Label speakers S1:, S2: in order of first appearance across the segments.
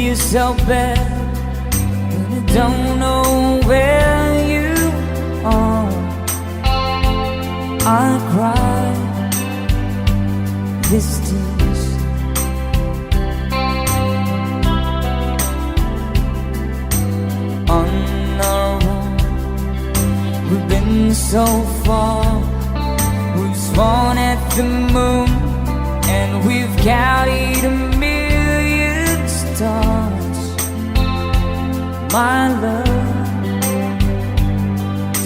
S1: yourself bad when you don't know where you are. I cry this tears. On our own, we've been so far. We've sworn at the moon, and we've counted 1,000,000 stars. My love,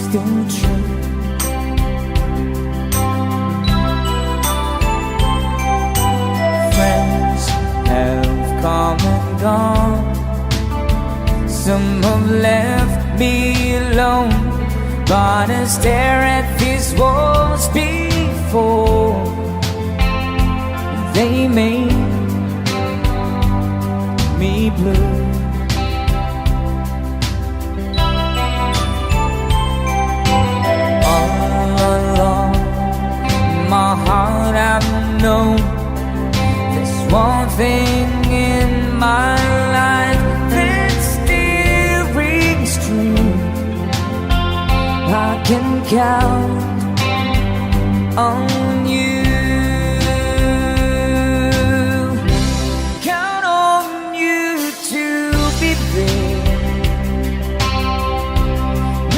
S1: still true. Friends have come and gone. Some have left me alone, but I stare at these walls before they made me blue. All along my heart I've known there's one thing in my life that still rings true. I can count on you. Count on you to be there.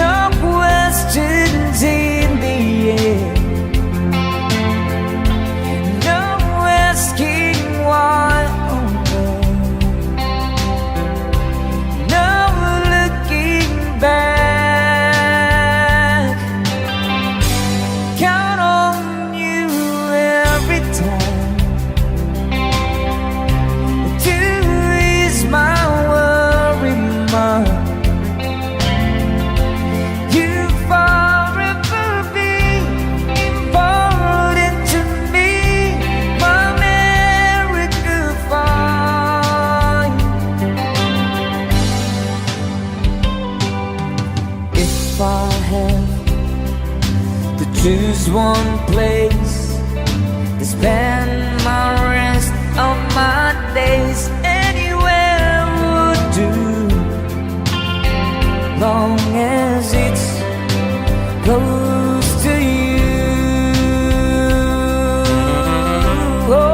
S1: No questions in the air. No asking why. No looking back. Count on you every time. To ease my worry mind. You forever be important to me, my America fine. If I have to choose one place to spend my rest of my days, anywhere would do, long as it's close to you. Oh.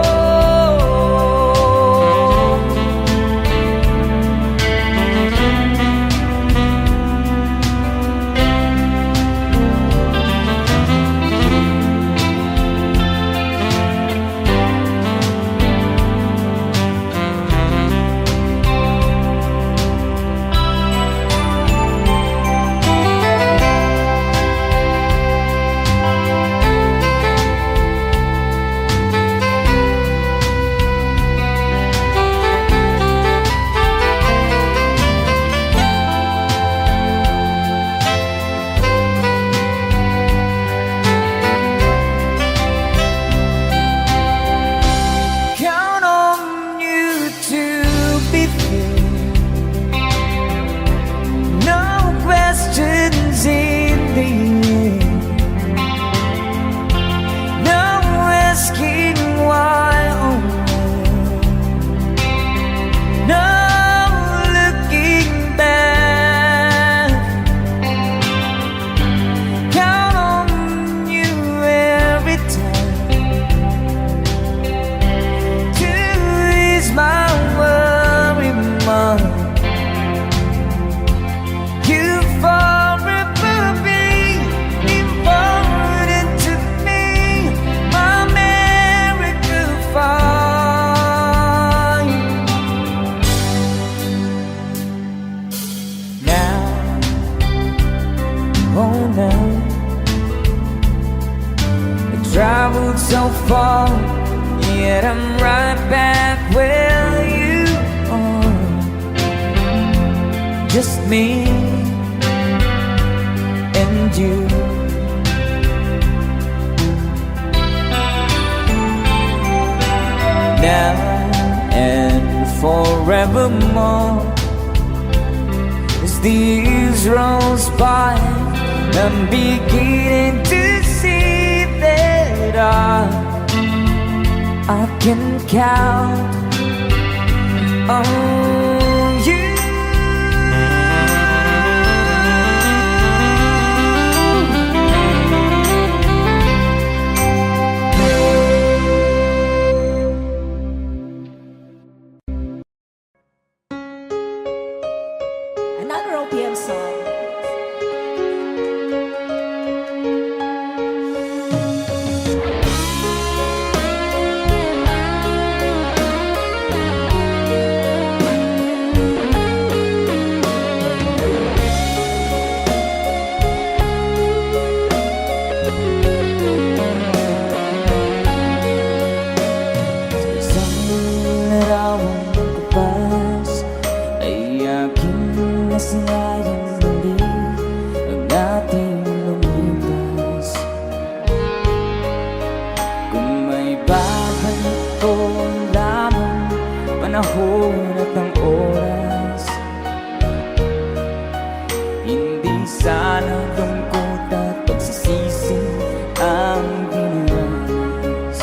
S1: Count on you to be there. No questions in the air. No asking why. No looking back. Count on you every time. To ease my worry mind. You forever be important to me, my America fine. Now, oh now, I traveled so far, yet I'm right back where you are. Just me and you. Now and forevermore, as the years rolls by, I'm beginning to see that I can count on aking nasilayan muli ang ating lumipas. Kung may babalik ko lamang panahon at ang oras, hindi sana lungkot at pagsisisi ang dinanas.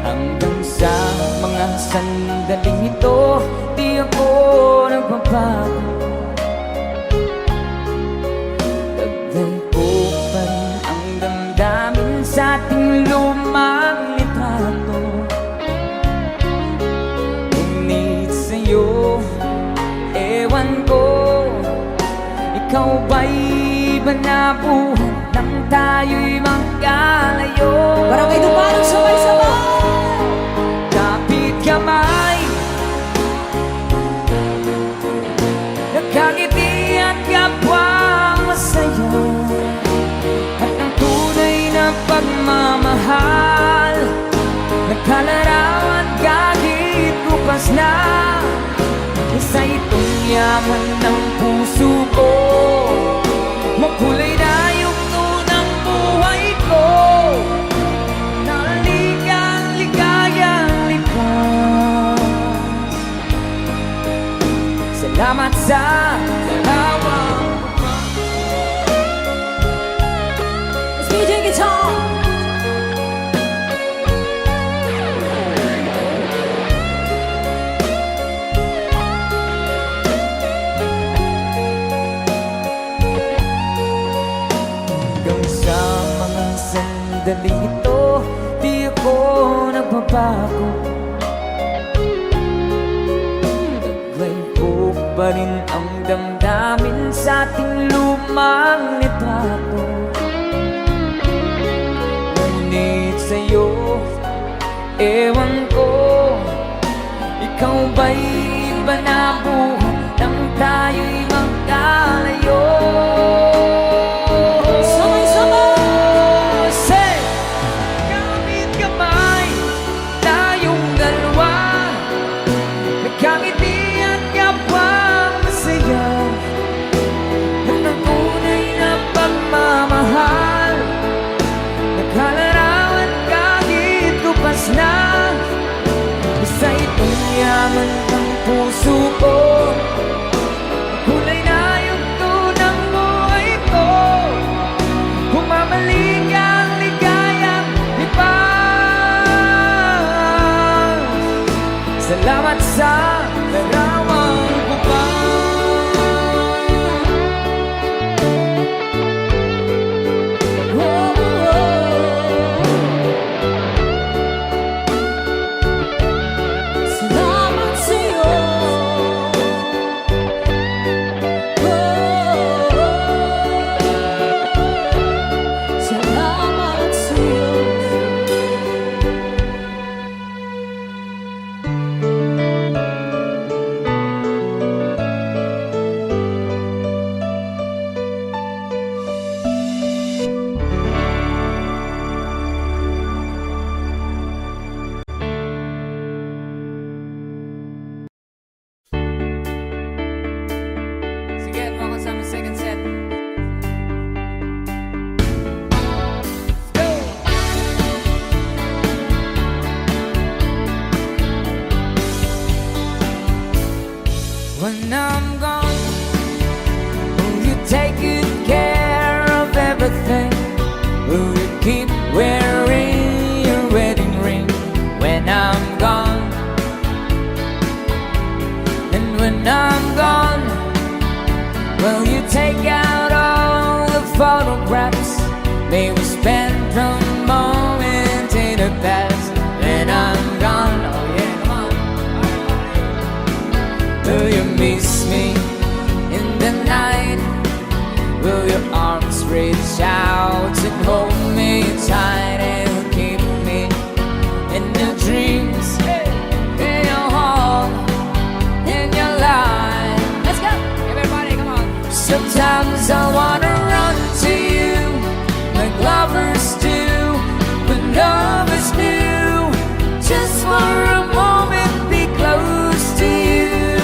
S1: Hanggang sa mga sandaling ito, di ako nagbabago. Taglay ko pa rin ang damdamin sa ating lumang litrato. Ngunit sa'yo, ewan ko, ikaw ba'y ba nabuhat nang tayo'y magkalayo?
S2: Parang may dumarang sabay-sabay.
S1: Kapit kamay, nakangiti at kapwang masaya, at ang tunay na pagmamahal, nagkalarawan kahit bukas na. Isa itong yaman ng puso ko, makulay na yugto ng buhay ko, naligang ligayang likas. Salamat sa dalawang
S2: It's DJ Guitar.
S1: hanggang sa mga sandaling ito, di ako nagbabago. Taglay ko pa rin ang damdamin sa ating lumang litrato. Ngunit sa'yo, ewan ko, ikaw ba'y ba nabuhat nang tayo'y magkalayo?
S2: Sabay-sabay.
S1: Say, kapit kamay, tayong dalawa, nagkangiti at kapwang masaya, at ang tunay na pagmamahal, nagkalarawan kahit lupas na. Isa itong yaman ng puso ko, kulay na yugto ng buhay ko, bumabalik ang ligayang lipas. Salamat sa larawang bubang.
S2: Salamat sa'yo. Salamat sa'yo.
S1: Sige, welcome sa aming second set. Let's go! When I'm gone, will you take good care of everything? Will you keep wearing your wedding ring when I'm gone? And when I'm gone, will you take out all the photographs? May we spend a moment in the past when I'm gone. Oh yeah, come on. Will you miss me in the night? Will your arms reach out and hold me tight and keep me in your dreams, in your home, in your life? Let's go, everybody, come on. Sometimes I wanna run to you like lovers do, but lovers do. Just for a moment, be close to you.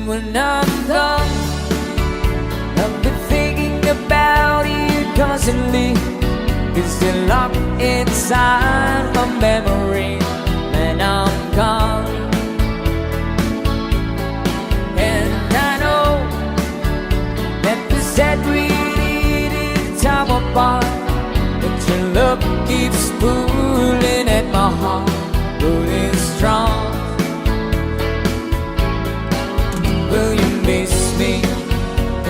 S1: when I'm gone, I'll be thinking about you constantly. It's still locked inside my memory when I'm gone. And I know that we said we needed time apart, but your love keeps pulling at my heart, pulling strong. Will you miss me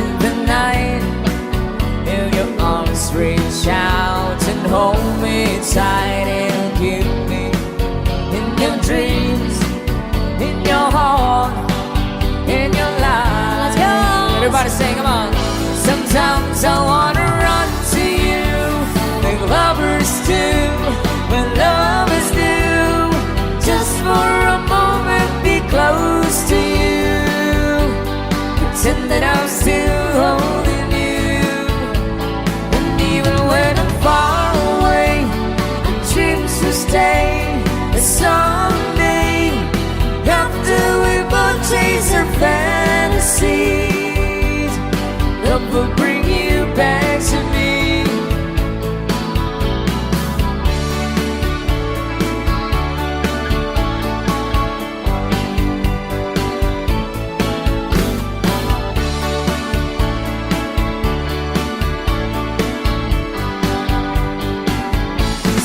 S1: in the night? Will your arms reach out and hold me tight and keep me in your dreams, in your heart, in your life?
S2: Let's go!
S1: Everybody sing, come on. Sometimes I wanna run to you like lovers do when love is new. Just for a moment be close to you, pretend that I'm still holding you. And even when I'm far away, my dreams will stay. And someday, after we both chase our fantasies, love will bring you back to me.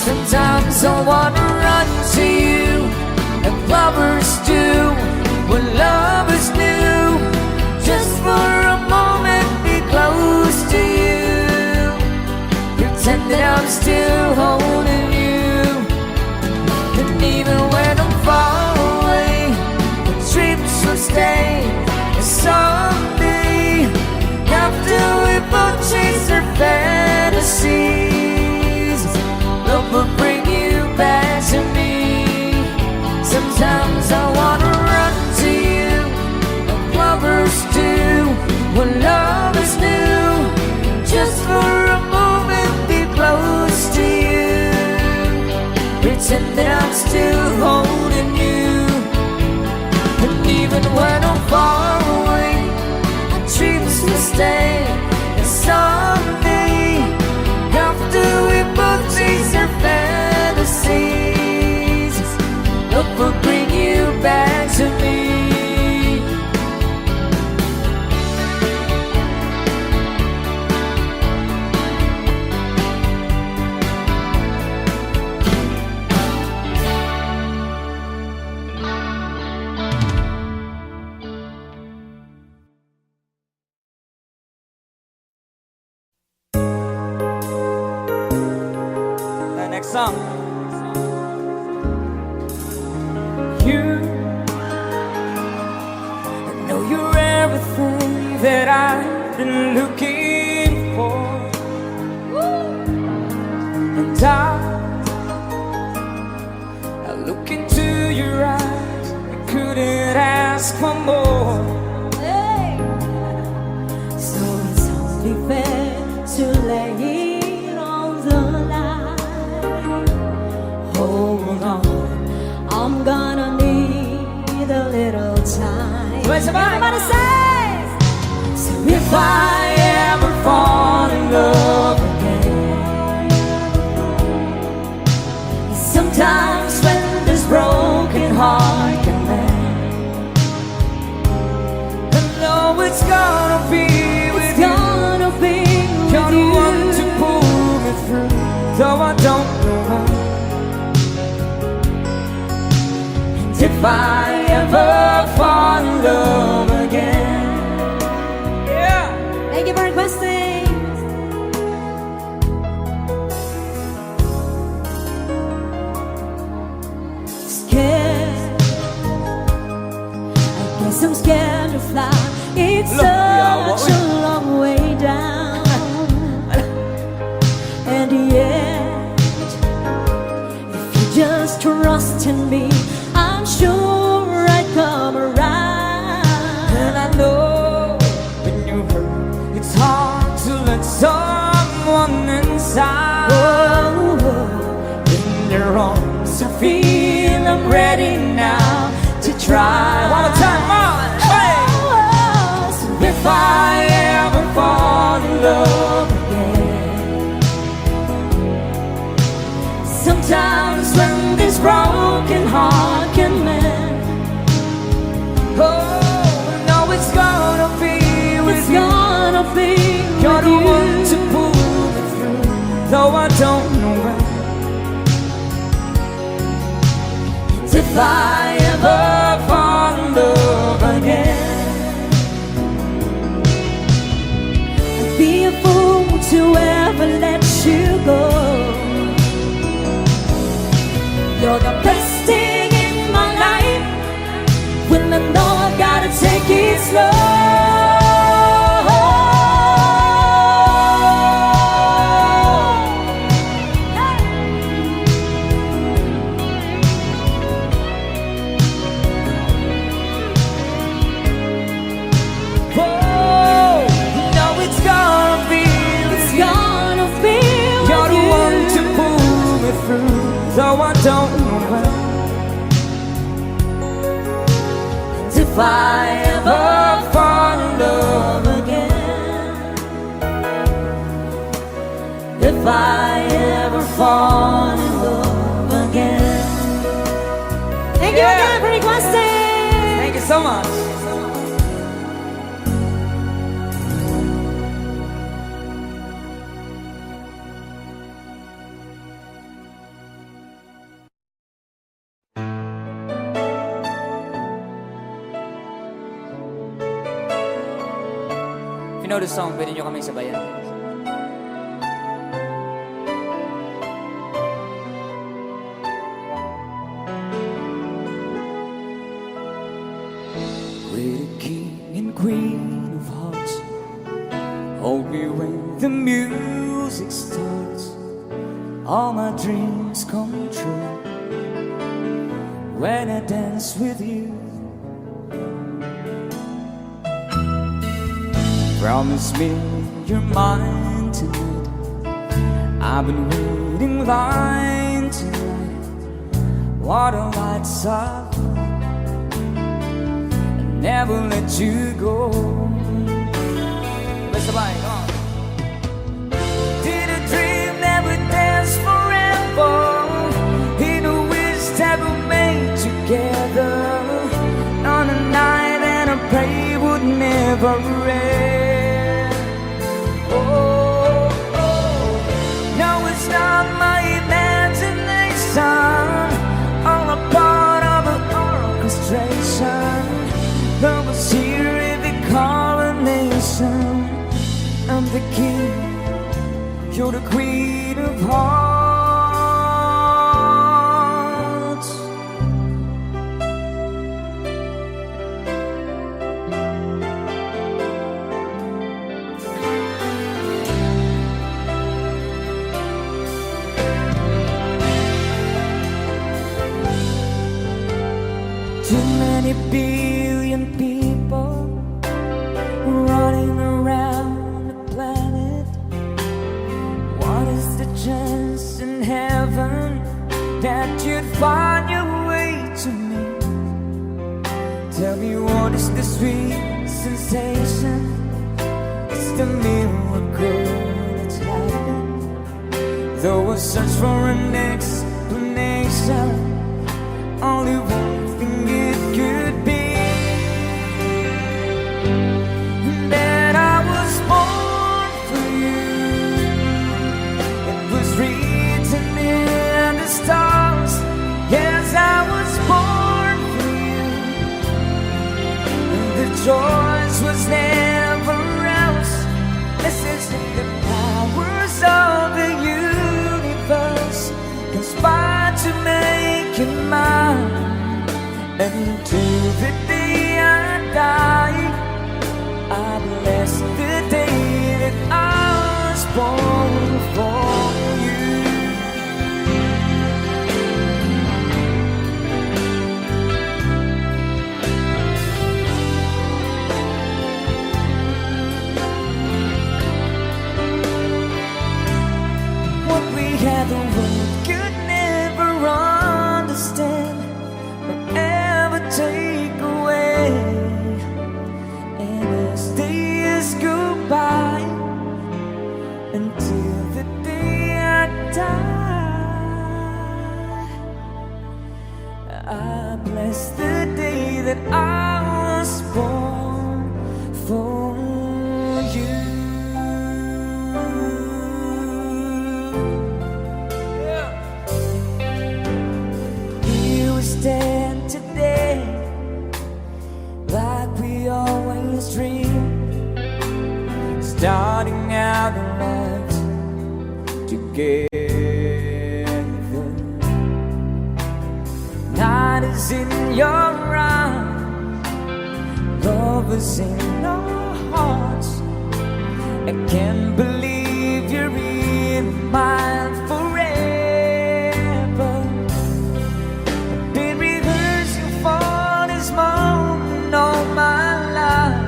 S1: Sometimes I wanna run to you like lovers do when love is new. Just for a moment be close to you, pretend that I'm still holding you. And even when I'm far away, the dreams will stay. And someday, after we both chase our fantasies, love will bring you back to me. Sometimes I wanna run to you like lovers do when love is new. Just for a moment be close to you, pretend that I'm still holding you. And even when I'm far away, my dreams will stay. And someday, after we both chase our fantasies, love will bring you back to me. The next song. You, I know you're everything that I've been looking for. And I look into your eyes, I couldn't ask for more.
S2: Hey. So it's only fair to lay it on the line. Hold on, I'm gonna need a little time.
S1: Where's somebody?
S2: Everybody say, so
S1: If I ever fall in love again, sometimes when this broken heart can mend, I know it's gonna be with
S2: it's
S1: you.
S2: gonna be
S1: You're
S2: with
S1: the
S2: you.
S1: one to pull me through, though I don't know how. And if I ever fall in love again, yeah.
S2: Thank you for requesting. Scared, I guess I'm scared to fly. It's
S1: Look, yeah, what
S2: such a long way down. And yet, if you just trust in me, I'm sure I'd come around.
S1: And I know when you hurt, it's hard to let someone inside.
S2: Oh,
S1: In your arms, I feel I'm ready now to try. One more time, on, hey! Oh, no, it's gonna be with
S2: It's
S1: you.
S2: gonna be
S1: You're
S2: with
S1: the
S2: you.
S1: one to pull me through, though I don't know when. And if I ever fall in love again,
S2: I'd be a fool to ever let you go. You're the best thing in my life, when I know I gotta take it
S1: oh, no, it's gonna be with
S2: It's
S1: you.
S2: gonna be
S1: You're
S2: with
S1: the
S2: you.
S1: one to pull me through, though I don't know when. And if I ever fall in love
S2: again, if I ever fall in love again. Thank you again for requesting.
S1: Thank you so much. If you know the song, pwede nyo kami sabayan. We're the king and queen of hearts. Hold me when the music starts. All my dreams come true when I dance with you. Promise me you're mine tonight. I've been waiting line tonight. What a lights up, never let you go. Let's sabay, come on. Did a dream that would dance forever in a wish that we made together on a night and I pray would never end. Oh, oh, no, it's not my imagination, all a part of an orchestration. Love was here in the coronation. I'm the king, you're the queen of hearts. Too many billion people running around the planet. What is the chance in heaven that you'd find your way to me? Tell me, what is the sweet sensation? It's the miracle that's happened. Though I search for an explanation, only one thing it could be, that I was born for you. It was written in the stars. Yes, I was born for you. The choice was never else. This is the powers of the universe conspire to make it mine. Until the day I die, I bless the day that I was born for you. starting out life together. Night is in your eyes, love is in our hearts. I can't believe you're in mine forever. I've been rehearsing for this moment all my life,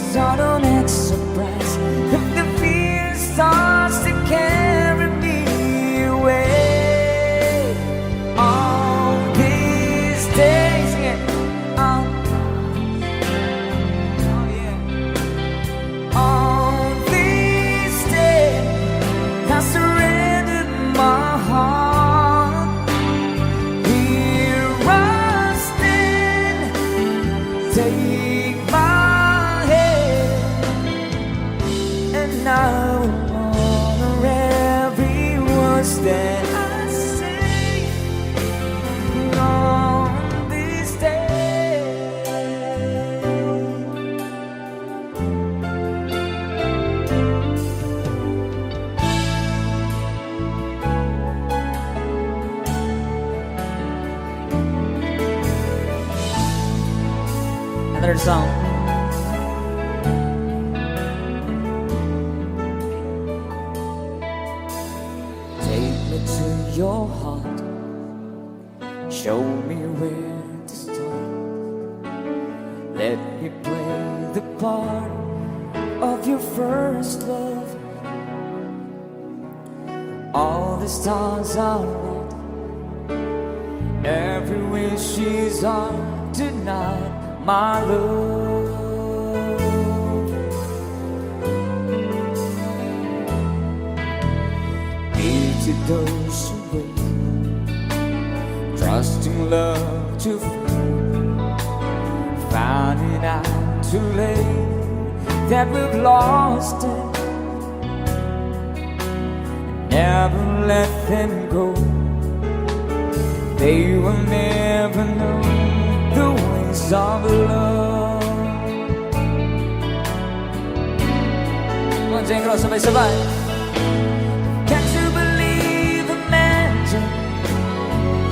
S1: so don't act surprised if the fear starts to carry me away. All these days, yeah, oh yeah. All these days, I surrendered my heart. Here I stand, take my hand, and I will honor every word that I say on this day. Another song. Take me to your heart, show me where to start. Let me play the part of your first love. All the stars are red, every wish is on tonight, my love. Easy those who wait, trusting love to fade, finding out too late that we've lost it. Never let them go, they will never know the ways of love. Come on, Jane Cross, sabay-sabay. Can't you believe the magic?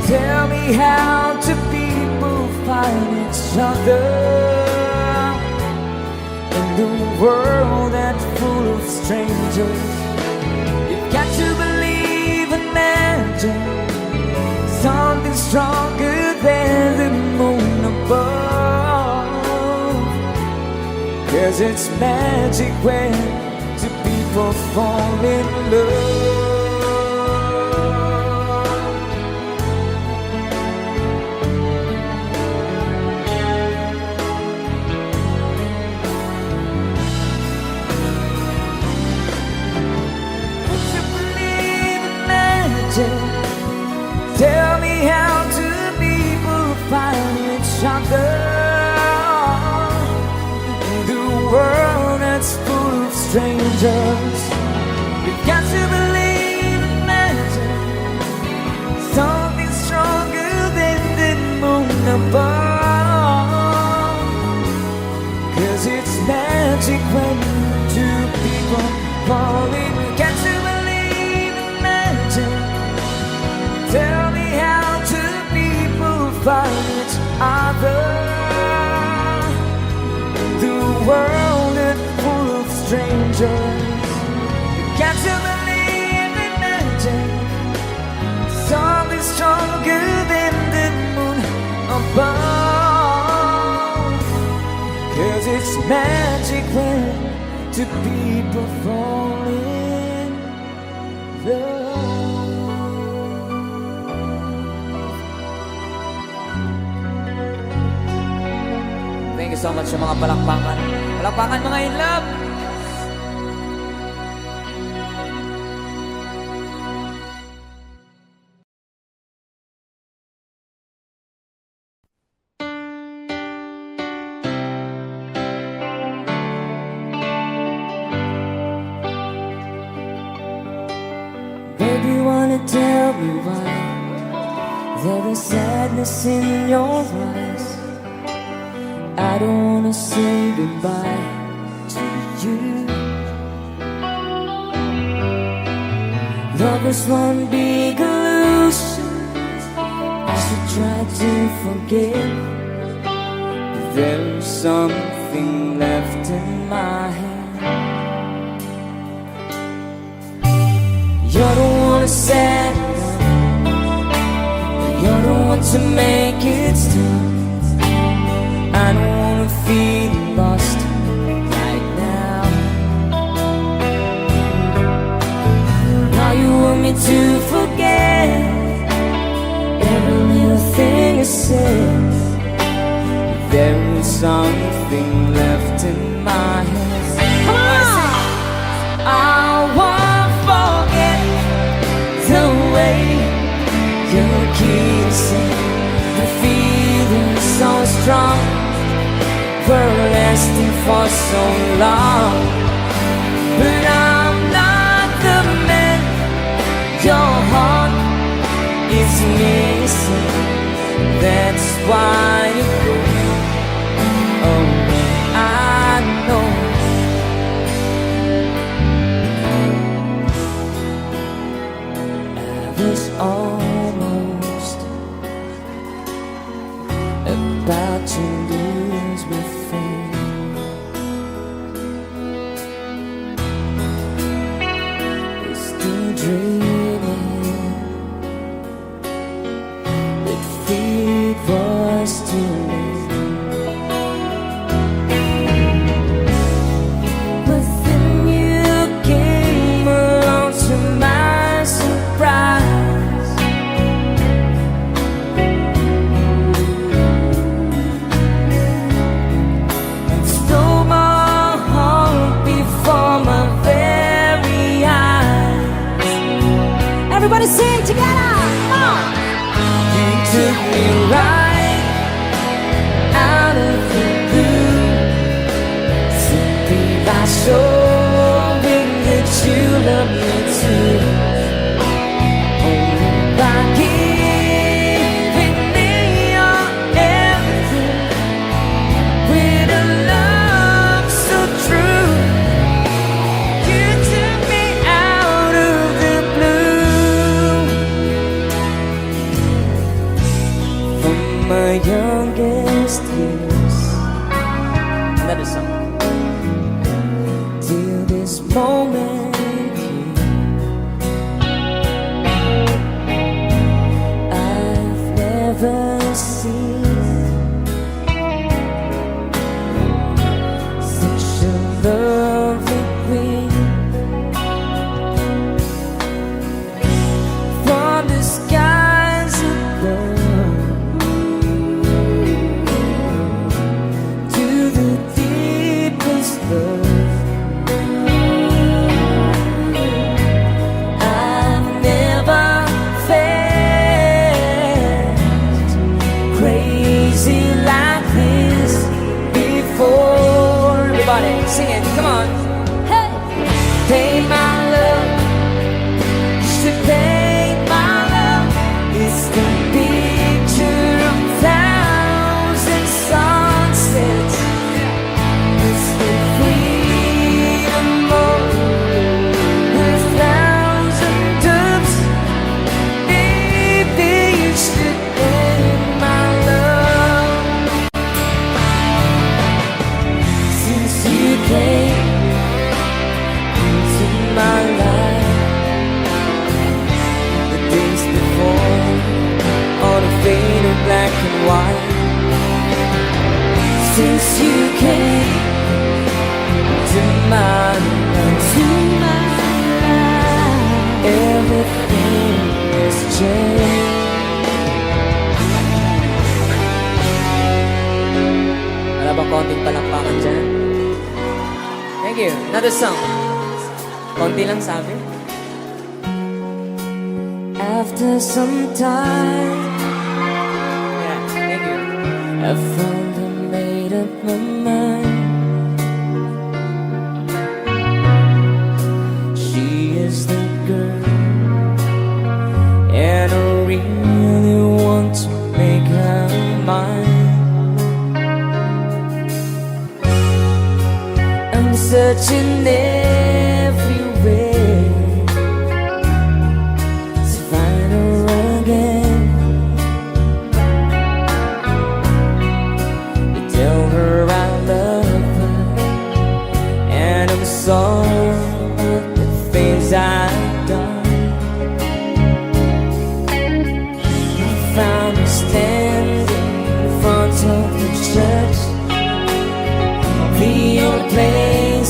S1: Tell me how do people find each other in the world that's full of strangers? You've got to believe in magic, something stronger than the moon above. 'Cause it's magic when two people fall in love. Would you believe in magic? Tell me how do people find each other in the world that's full of strangers? You've got to believe in magic, something stronger than the moon above. 'Cause it's magic when two people fall in. You've got to believe in magic. Tell me how do people find each other? The world is full of strangers. You got to believe in magic, something stronger than the moon above. 'Cause it's magic when two people fall in love. Thank you so much sa mga palakpakan. Palakpakan mga in love. Baby, wanna tell me why there is sadness in your eyes. I don't wanna say goodbye to you. was one big illusion. I should try to forget, but there's something left in my head. You're the one who said you're the one to make it stop. I don't wanna feel lost right now. Now you want me to forget every little thing you said. There is something left in my head.
S2: Come on!
S1: I won't forget the way you kissing, the feeling so strong, we're lasting for so long. But I'm not the man your heart is missing. That's why you go away. I know. I was almost about to lose my faith. It's still dreaming that feet was too late. But then you came along to my surprise. And stole my heart before my very eyes.
S2: Everybody sing together! Come on!
S1: You took me right out of the blue, simply by showing that you love me too. Only by giving me your everything, with a love so true. You took me out of the blue. From my youngest years, another song, till this moment here, I've never seen such a lovely queen. From the skies above to the deepest love, I've never felt crazy like this before. Everybody sing it, come on.
S2: Hey!
S1: Paint my love, you should paint my love. It's the picture of thousand sunsets. It's the freedom of a thousand doves. Baby, you should paint my love. Since you came into my life, the days before, all the faded black and white. Since you came to my life, everything has changed. Wala bang konting palakpakan dyan? Thank you. Another song. Konti lang sabi. After some time, yeah, thank you. I finally made up my mind. She is the girl, and I really want to make her mine. I'm searching everywhere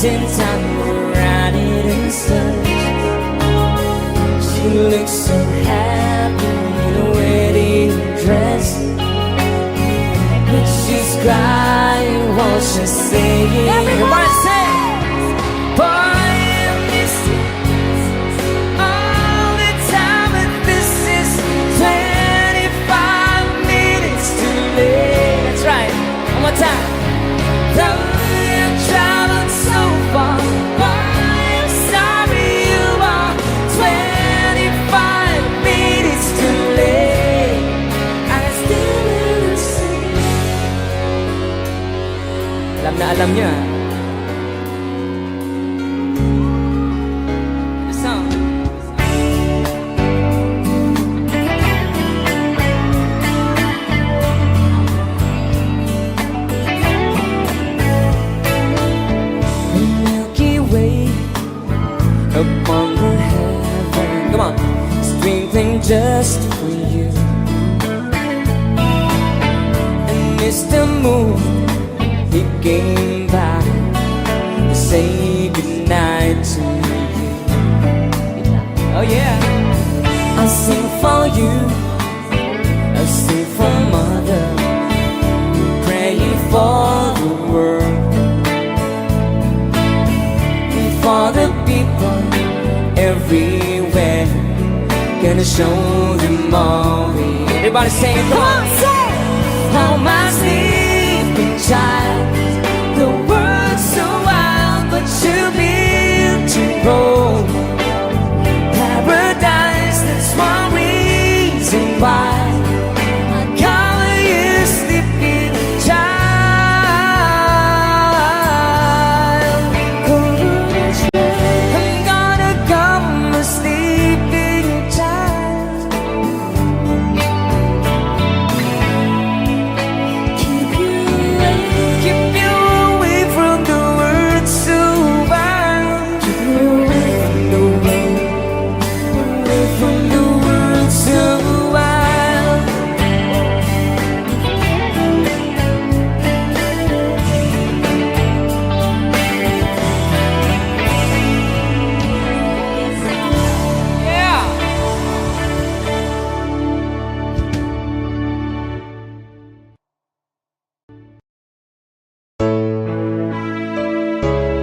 S1: in time around it and such. She looks so happy in a wedding dress, but she's crying while she's singing. Everybody say, boy, I miss you all the time, but this is 25 minutes too late. That's right, one more time. Though you've traveled so far, boy, I'm sorry you are 25 minutes too late. I still will see. Alam na alam niya. The song. The Milky Way upon the heaven, come on, twinkling just for you. And Mr. Moon, he came by to say goodnight to you. Oh yeah, I sing for you, I sing for mother, praying for the world, and for the people everywhere, gonna show them all. Everybody say it, come on, say it. Oh my sleeping child, the world's so wild, but you're beautiful. Paradise, that's one reason why I call you sleeping child. I'm gonna call my sleeping child. Keep you away from the world so wild. Keep you away from the world, away from the world so wild. Yeah.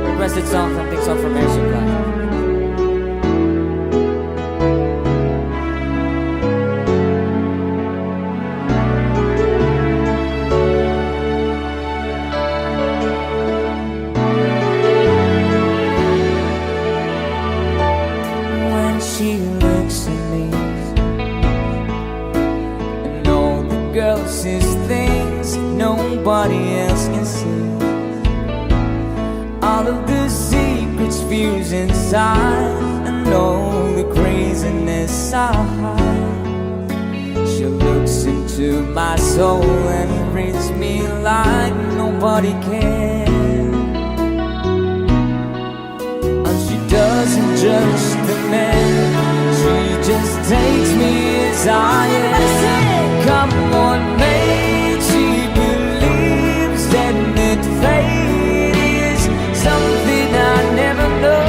S1: Requested song, something song from Air Supply. When she looks at me, and all the girls sees things nobody else can see. All of the secrets fuse inside, and all the craziness I hide. She looks into my soul and reads me like nobody can. And she doesn't judge the man, she just takes me as I am. Come on, mate, she believes that fate is something I never know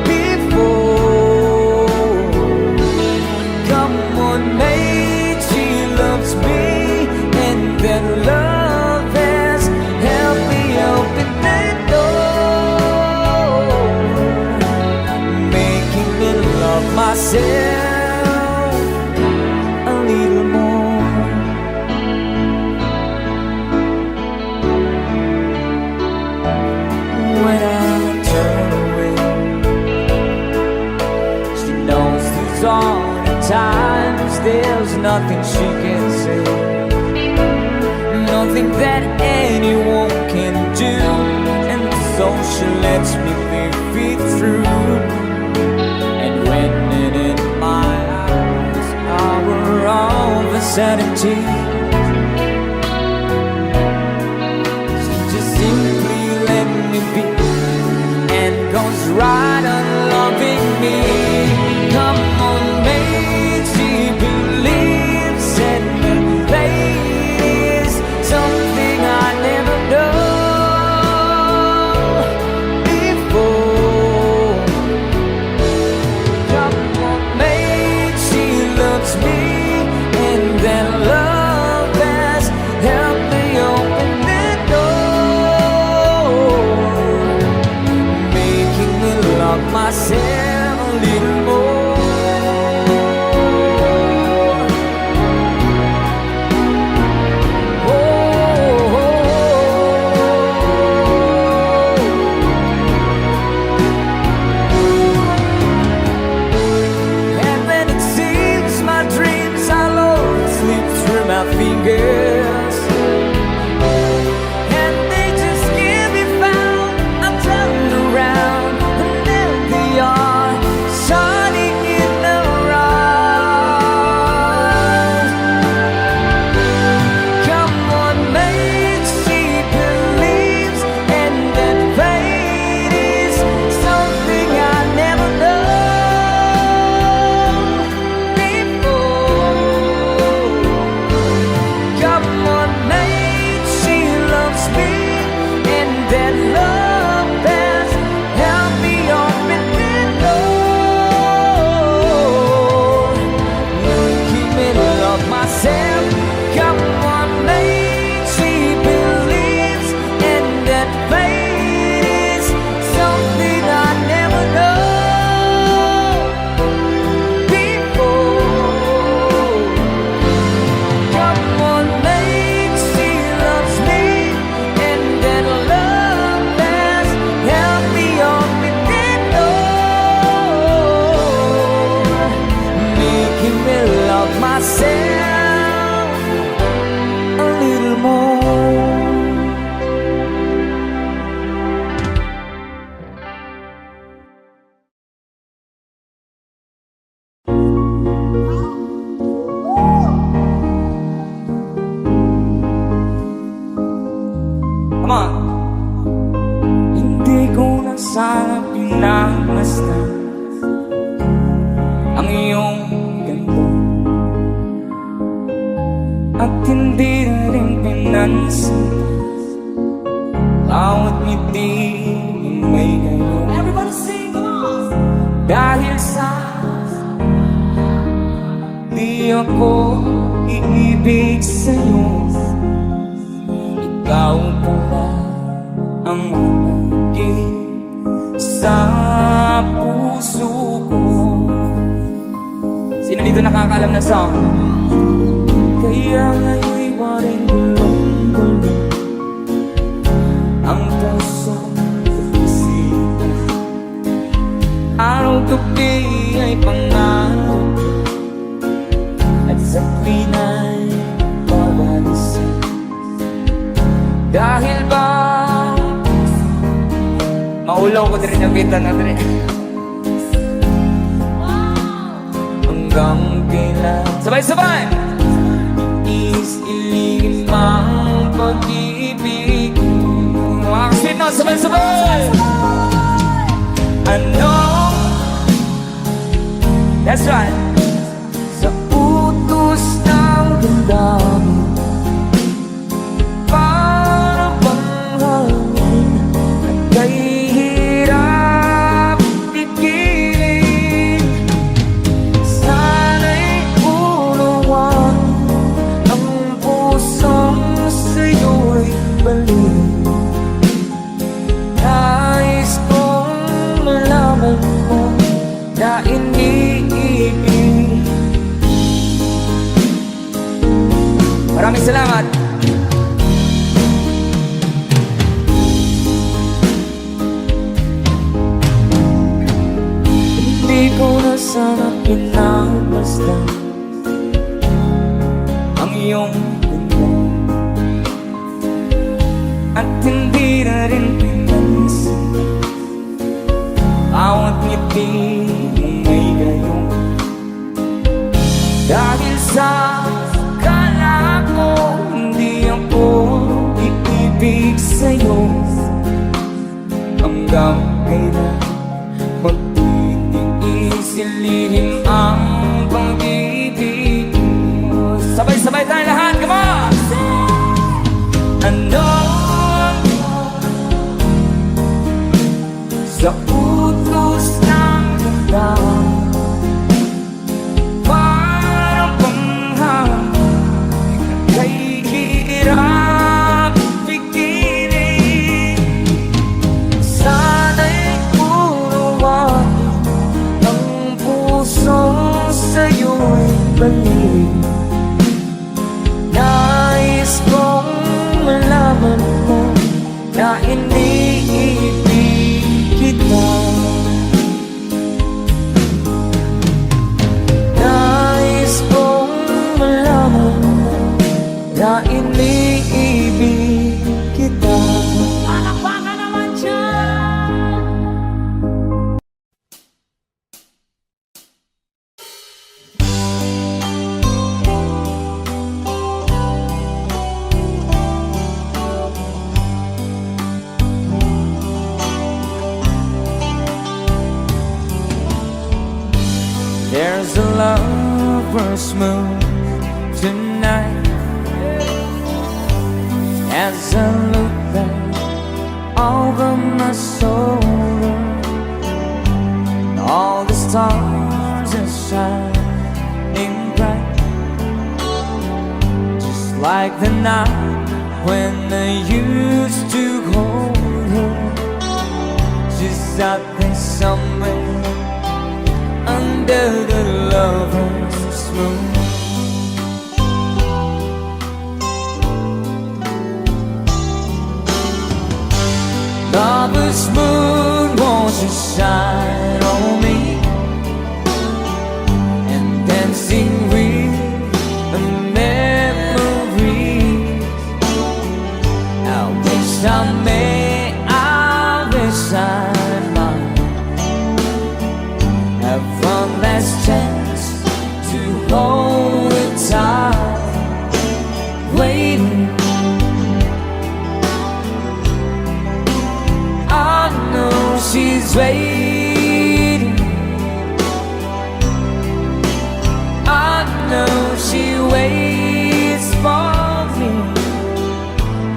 S1: before. Come on, mate, she loves me, and that love has helped me open that door, making me love myself a little more. When I turn away, she knows there's all the times there's nothing she can say, nothing that anyone can do, and so she lets me live it through. And when it in my eyes, hour of insanity, she just simply let me be, and goes right on loving me. Come on, mate, she believes in the fate is something I never know Come on. Hindi ko na sana pinagmasdan ang iyong ganda, at hindi na rin pinansin bawat ngiti may gayon.
S2: Everybody sing, come on.
S1: Dahil sa di ako iibig sa'yo, ikaw pala ang umugin sa puso ko. Sino dito nakakaalam na song? Kaya ngayon'y waring gulong-gulong ang puso at isipan. Araw-gabi ay pangarap at sa tuwina'y pabalisan. Dahil ba maulaw ko din yung kita na din hanggang kailan. Sabay-sabay! Iligin mang pag-ibig. Mga kasweet na, sabay-sabay! Ano? That's right. Sa utos ng damdamin, para bang hangin at kay hirap pigilan. Sana'y unawan ang pusong sa'yo'y balik. Nais kong malaman mo na iniibig. Maraming salamat. Hindi ko na sana pinagmasdan ang iyong ganda, at hindi na rin pinansin bawat ngiti mong may gayon. Dahil sa akala ko hindi ako iibig sa'yo, hanggang kailan magtitiis-ilihim ang pag-ibig mo. Sabay-sabay tayo lahat, come on! Ano sa utos ng ganda, parang panghangin kay hirap pigilan. Sana'y unawan ang pusong sa'yo'y balik. Nais kong malaman mo na iniibig kita. Nais kong malaman mo na iniibig kita.
S2: Palakpakan naman dyan.
S1: There's a lover's moon tonight, as I look back over my shoulder, all the stars are shining bright, just like the night when I used to hold her. She's out there somewhere under the lover's moon. Lover's moon, won't you shine on me and dancing with the memories. I wish I wish I might have one last chance to hold it tight, waiting waiting. I know she waits for me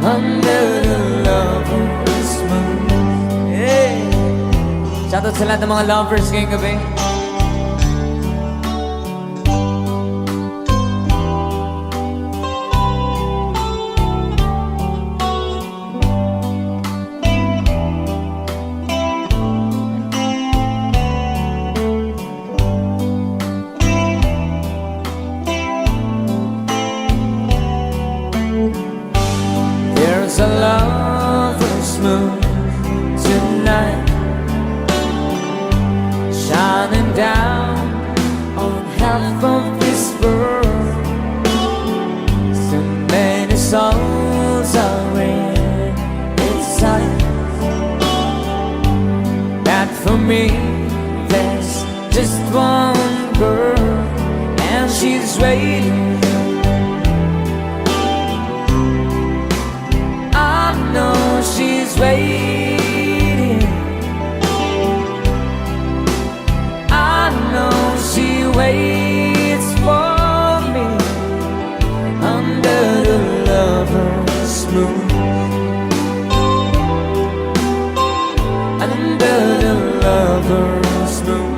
S1: under the lover's moon. Hey! Shoutout sa lahat ng mga lovers ngayong gabi. There's a lover's moon tonight, shining down on half of this world. So many souls are in its sight, that for me there's just one girl, and she's waiting. I know she's waiting. I know she waits for me under the lover's moon. Under the lover's moon.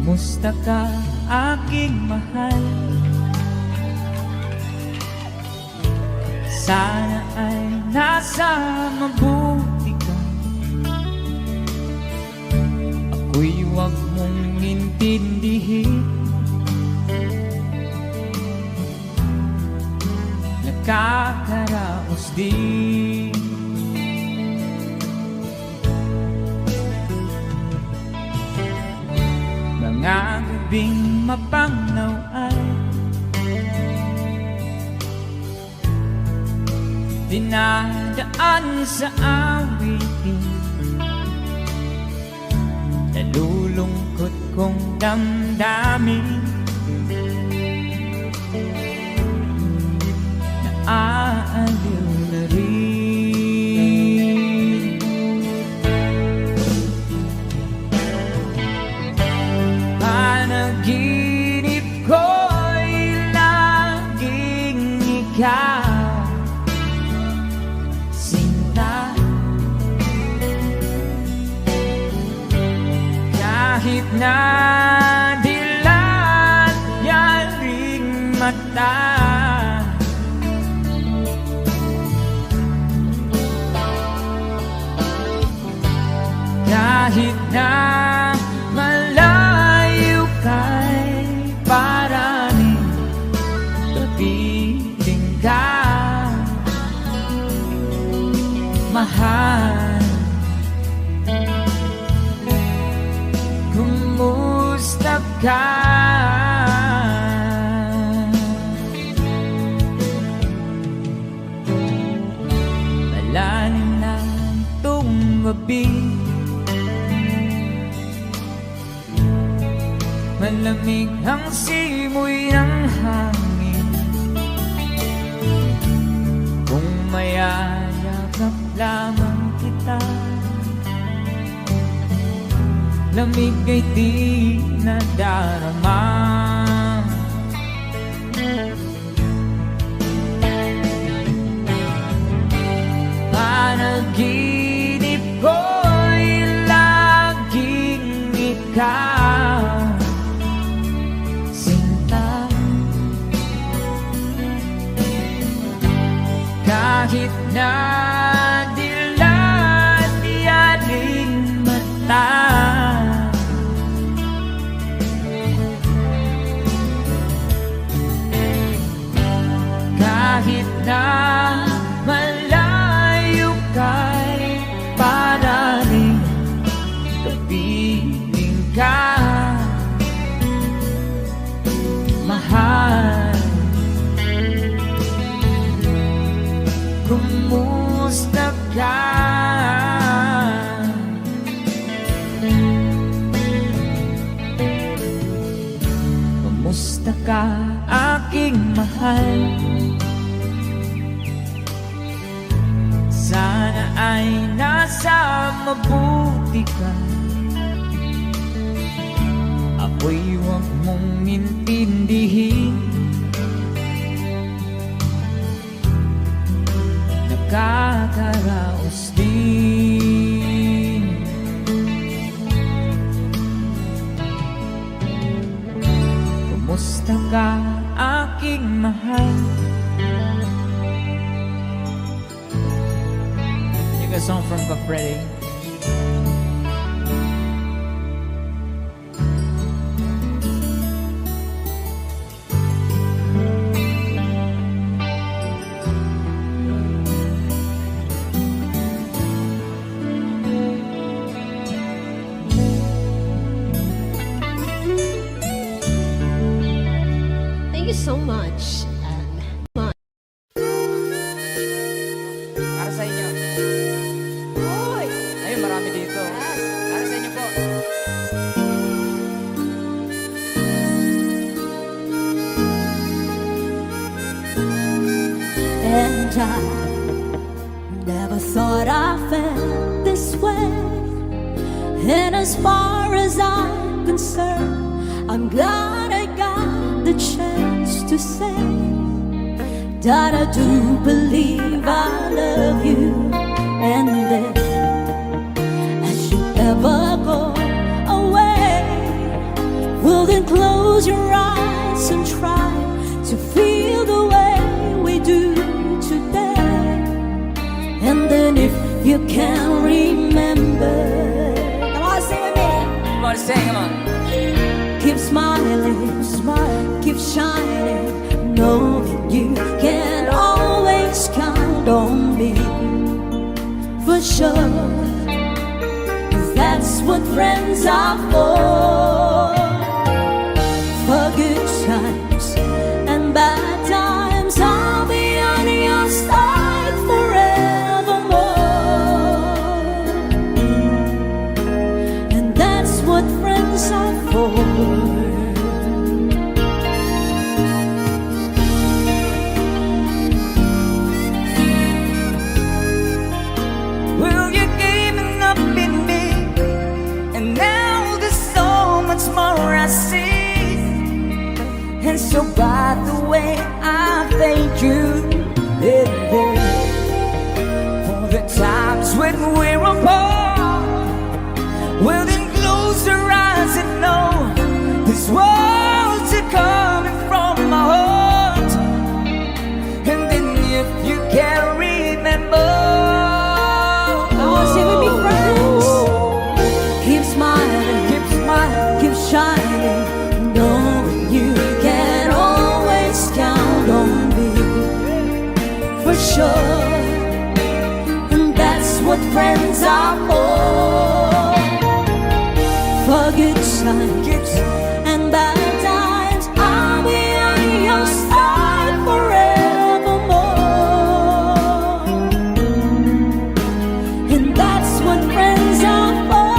S1: Kumusta ka, aking mahal? Sana ay nasa mabuti ka. Ako'y huwag mong intindihin, nakakaraos din. Mga gabing mapangnaw ay dinadaan sa awitin, nalulungkot kong damdamin, naaaliw na rin. Panaginip ko'y laging ikaw, sinta. Kahit na dilat yaring mata, kahit na malayo kay paraning kapiling ka, mahal. Kumusta ka? Malalim na itong gabi, malamig ang simoy ng hangin. Kung mayayakap lamang kita, lamig ay di nadarama. kahit na dilat yaring mata. Kahit na malayo ka'y parating, kapiling ka, mahal. Kumusta ka? Kumusta ka, aking mahal? Sana ay nasa mabuti ka. Ako'y huwag mong intindihin. Nakakaraos din. Kumusta ka, aking mahal? A song from Freddy.
S2: Thank you so much.
S1: Para sa inyo. Ayun, marami dito. Para sa inyo po.
S2: And I never thought I felt this way. And as far as I'm concerned, I'm glad I got the chance to say that I do believe I love you. And then as you ever go away, well then close your eyes and try to feel the way we do today. And then if you can remember, come on, sing with me.
S1: Come on, sing, come on.
S2: Keep smiling, smile, keep shining, knowing you can always count on me. For sure, that's what friends are for. For good times and bad times, I'll be on your side forevermore. And that's what friends are for.
S1: And so by the way, I thank you for the times when we're apart. Well then close your eyes and know these words are coming from my heart. And then if you can remember,
S2: oh, sing with me, friends. Keep smiling, keep shining, knowing you can always count on me. For sure, and that's what friends are for. For good times and bad times, I'll be on your side forevermore. And that's what friends are for.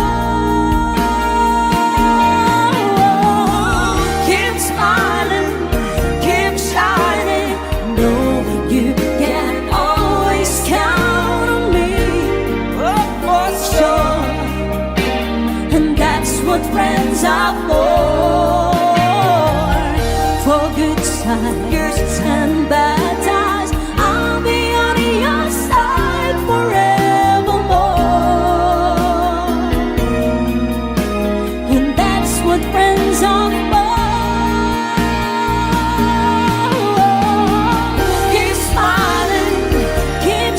S2: Keep smiling, keep shining, knowing you can always count on me.
S1: oh, for
S2: Sure, and that's what friends are for. For good times and bad times, I'll be on your side forevermore. And that's what friends are for. Keep smiling, keep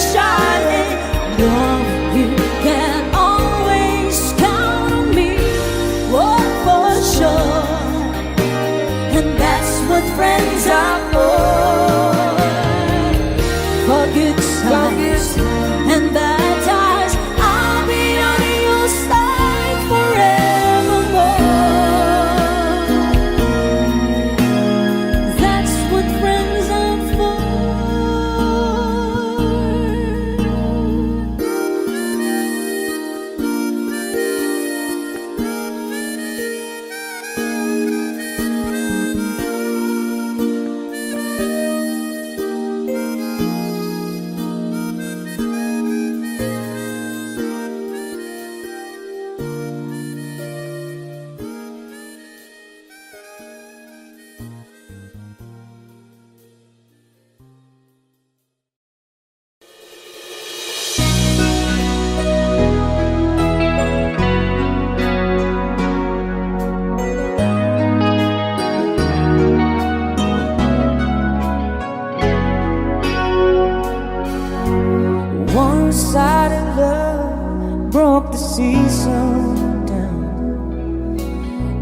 S1: broke the season down,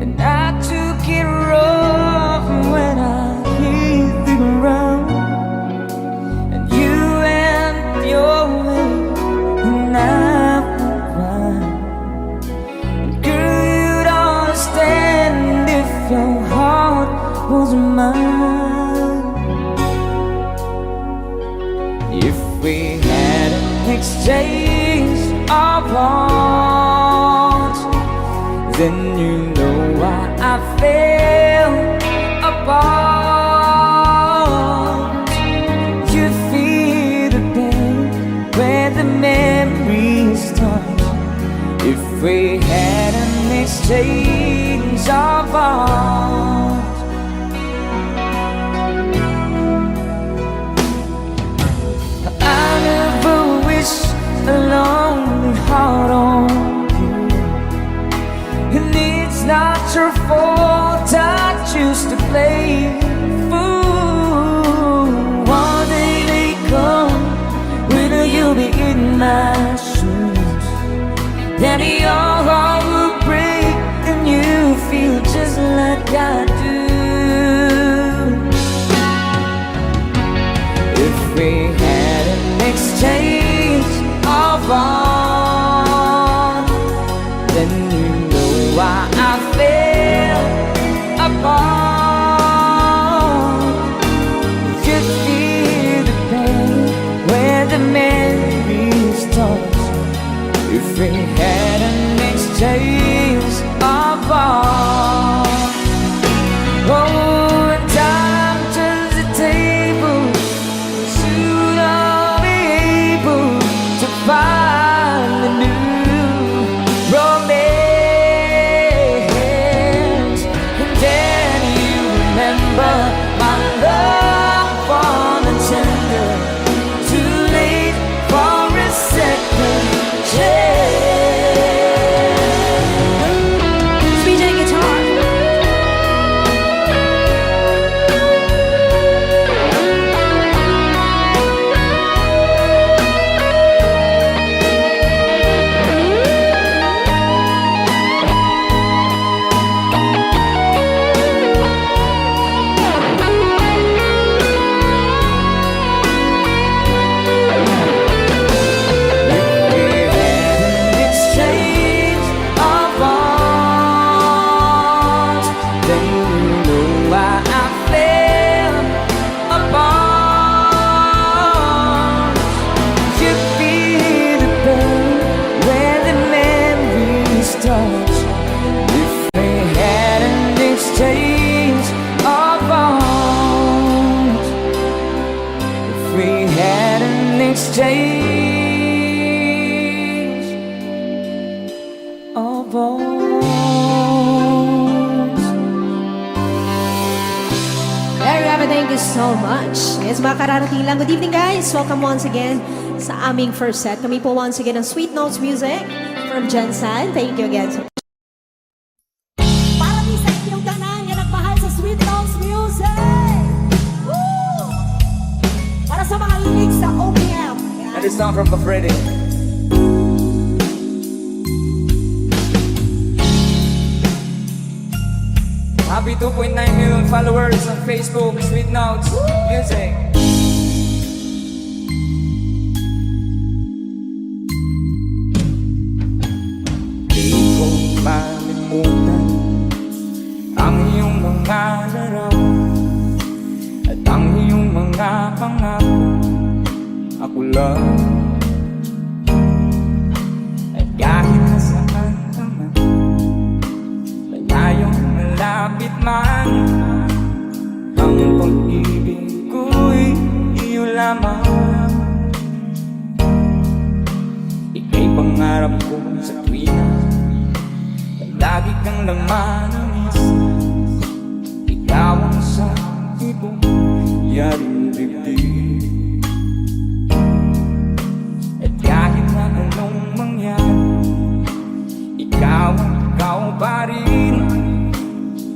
S1: and I took it rough when I hit the ground. And you went your way, and I went mine. And girl, you'd understand if your heart was mine. If we had an exchange of hearts, then you know why I fell apart. You feel the pain where the memories start. If we had an exchange of hearts, I never wish a lonely heart on you. And it's not your fault I choose to play fool. One day may come when you'll be in my shoes, then your heart will break and you feel just like I do. If we had an exchange of hearts, then you know why I fell apart. You feel the pain where the memories touch. If we had an exchange of hearts, oh, and time turns the table, soon I'll be able to find a new romance. And then you remember my love for the tender, too late for a second chance.
S2: BJ Guitar.
S1: Exchange of hearts, then you know why I fell apart. You feel the pain where the memories touch. If we had an exchange of hearts, if we had an exchange of hearts.
S2: There you have it. Thank you so much. Yes, mga kararating lang. Good evening, guys. Welcome once again sa aming first set. Kami po once again ang Sweet Notes Music from Jensen. Thank you again. Para din sa inyong tanan yan nagmahal sa Sweet Notes Music. Woo! Para sa mga linig sa OPM.
S1: And it's song from Kafredi. Happy 2.9 million followers on Facebook, Sweet Notes Music. Di ko malimutan ang iyong mga larawan at ang iyong mga pangako. Ako lang, at kahit nasaan ka man, malayong malapit man, ang pag-ibig ko'y iyo lamang. Ika'y pangarap ko sa tuwina, na lagi kang laman ng isa. Ikaw ang sa ibong yaring dibdib. At kahit na anong mangyari, ikaw pa rin.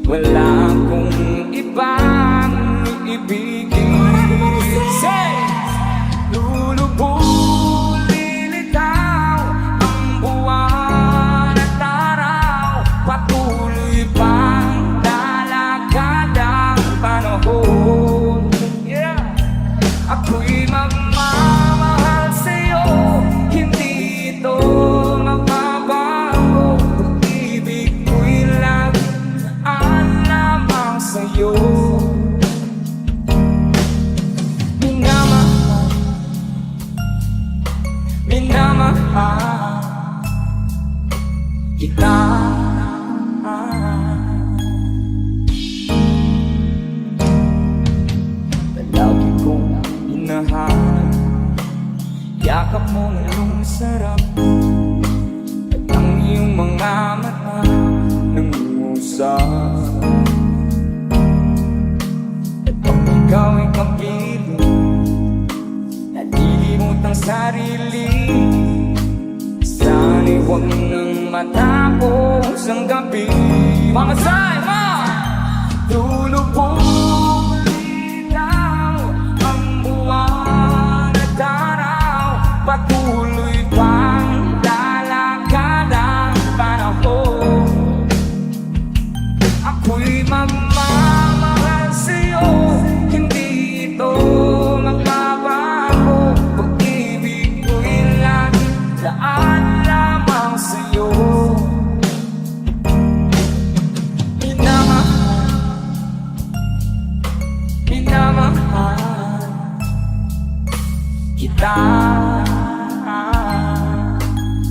S1: Wala akong ibang ibigin. Say! Lulubulin ikaw ang buwan. kita. Palagi kong hinahanap yakap mo ngayong sarap, at ang iyong mga mata nangungusap. At pag ikaw ay kapiling, nalilimot ang sarili. Sana'y huwag nang matapos ang gabi. Mga say, ma! Lulubog linaw ang buwan at araw, patuloy pang lalakad ang panahon. Ako'y magmamahal sa'yo, hindi ito magbabago. Pag-ibig ko'y lagi daan lamang sa'yo. Minamahal kita.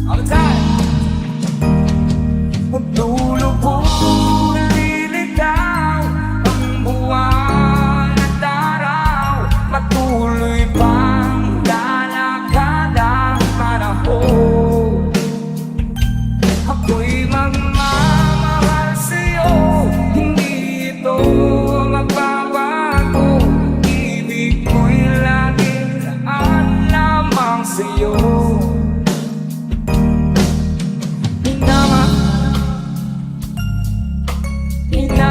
S1: All the time. Maglulubog, lilitaw ang buwan at araw, patuloy pang lalakad ang panahon. Ako'y magmamahal sa'yo, hindi ito magbabago. Ibig ko'y laging daan lamang sa'yo. Minamahal kita.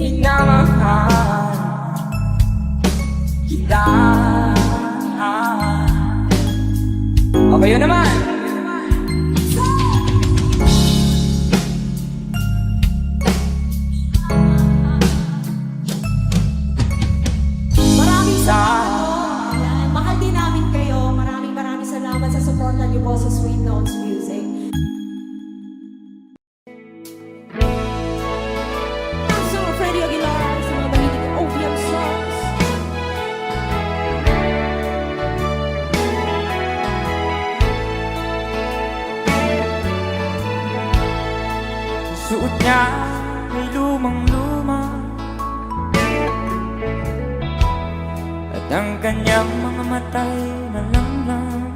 S1: Minamahal kita. O kayo naman.
S2: Maraming salamat. Ayan, mahal din namin kayo. Maraming salamat sa suporta niyo po sa Sweet Notes Music. So, Freddie Aguilar sa mga mahilig na OPM songs.
S1: Suot niya ay lumang-luma, at ang kanyang mga mata'y malamlam.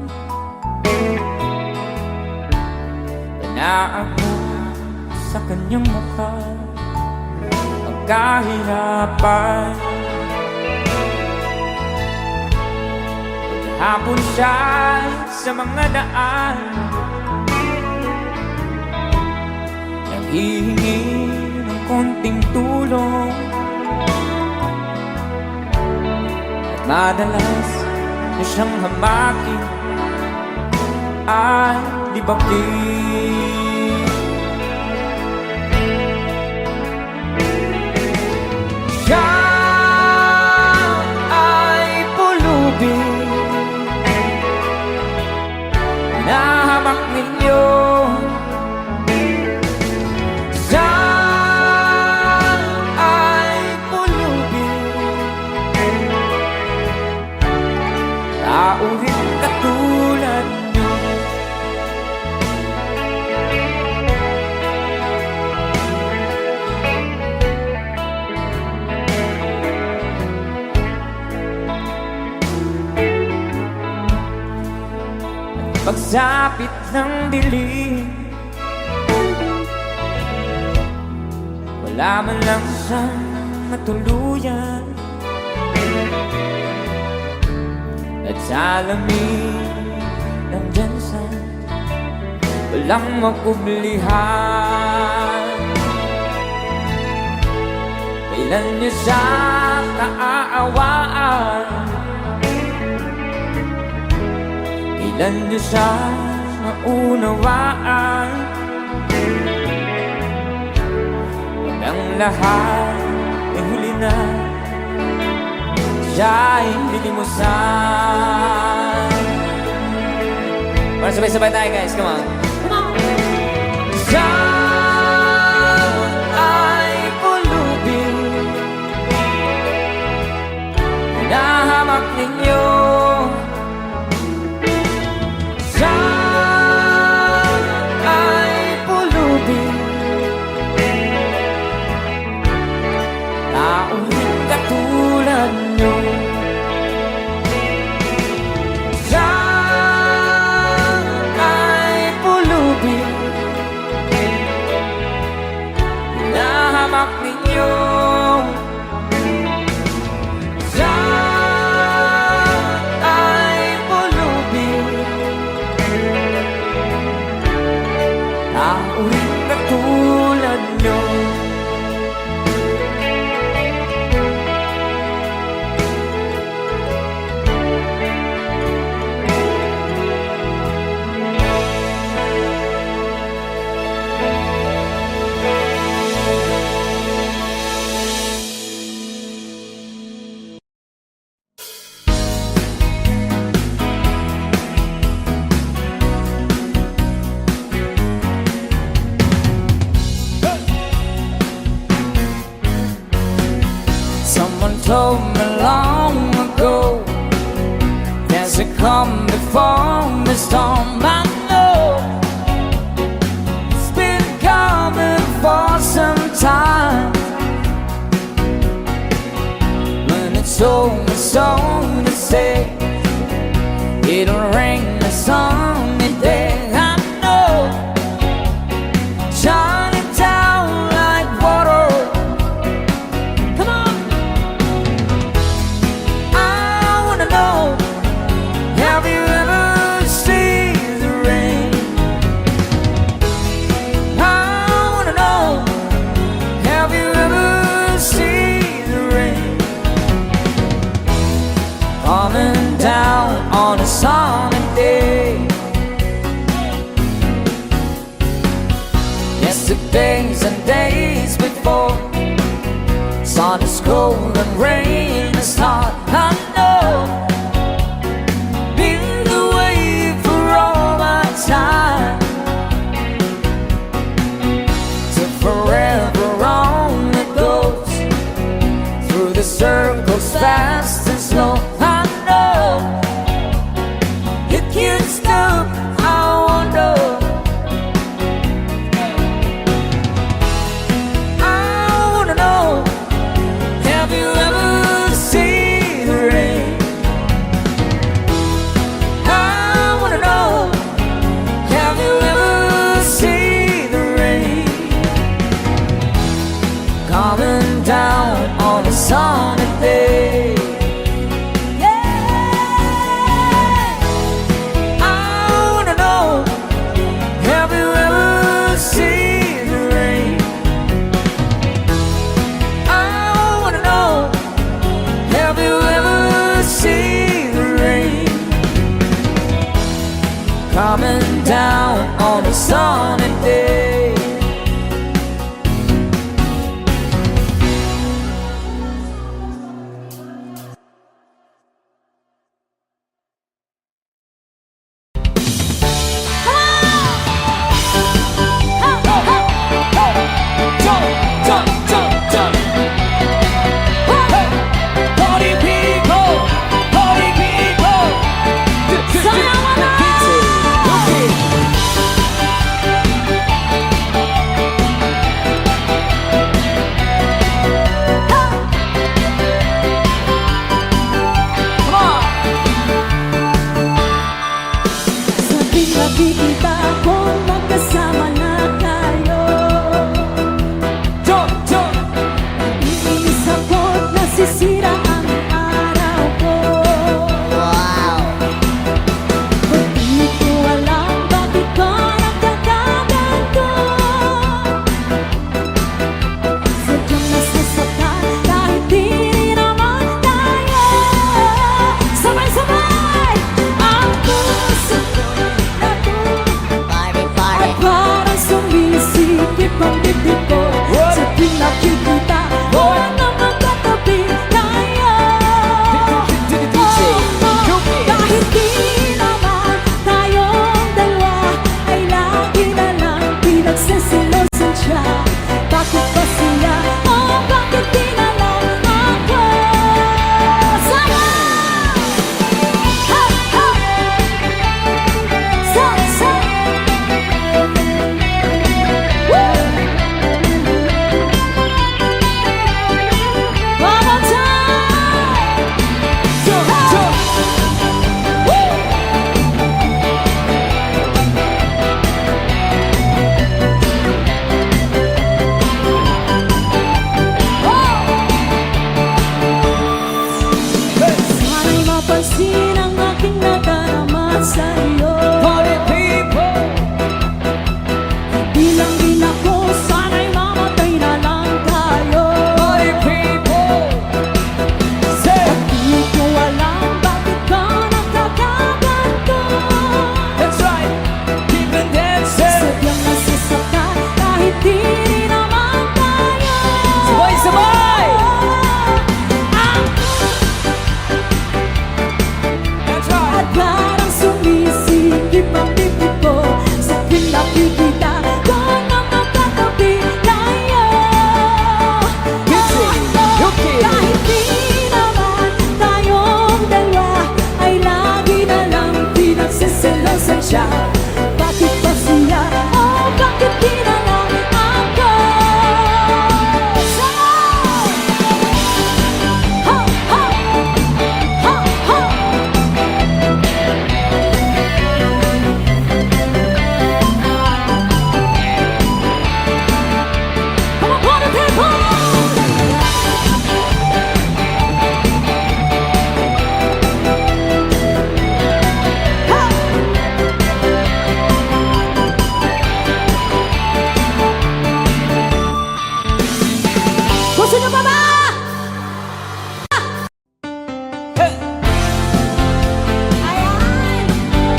S1: Panaan mo sa kanyang mukha ang kahirapan. Paghapon siya sa mga daan, nanghihingi ng konting tulong, at madalas na siyang hamakin at libakin. Siya ay pulubin na hamak ninyo. Siya ay pulubin, tao rin katulad nyo. Pagsapit ng dilim, wala man lang siyang matuluyan, at sa lamig nandyan siya, walang makublihan. Kailan niyo siya kaaawaan, kailan niyo siya maunawaan. Pag ang lahat ay huli na, siya'y lilimusan. Para sabay-sabay tayo guys, come on.
S2: Come on!
S1: Siya ninyo ay pulubing taong katulad nyo. Ay pulubing nahamak ninyo. Ay pulubing taong katulad nyo. Someone told me long ago there's a calm before the storm. I know it's been coming for some time. When it's over, so to say, it'll rain a sunny day. I know, shining down like water. Come on, I wanna know, have you ever seen the rain? I wanna know, have you ever seen the rain? Coming down on a sunny day. Yesterdays and days before, sun is cold and rain is hot. I know, been the way for all my time. So forever on it goes, through the circles fast and slow. I know, you can't stop, I wonder. I wanna know, have you ever seen the rain? I wanna know, have you ever seen the rain? Coming down on a sunny day. Coming down on a sunny day. Party people, party people.
S2: Nakikita ko magkasama na tayo. Iinis ako't nasisira ang araw ko. Hindi ko alam bakit ko nagkakaganto. Sadyang nasasaktan kahit di naman tayo. Sabay-sabay ang puso ko'y natuloy. Parang Ayusin ang aking nadarama sa'yo.
S1: Party people,
S2: Di lang din ako, sana'y mamatay na lang tayo.
S1: party people. Say,
S2: Di ko alam bakit ka nakakaganto.
S1: that's right. Keep on dancing.
S2: Sadyang nasasaktan kahit di rin naman tayo.
S1: Sabay-sabay. That's right.
S2: At parang sumisikip ang bibig ko sa pinakikita ko na magkatabi tayo.
S1: Yuki, Yuki.
S2: Kahit di naman tayong dalawa ay lagi na lang pinagsisilosan siya. Bakit ba siya o bakit di na lang ako? Ho, ho, ho, ho. Come on, party people! Gusto nyo pa ba?
S1: Hey.
S2: Ayan!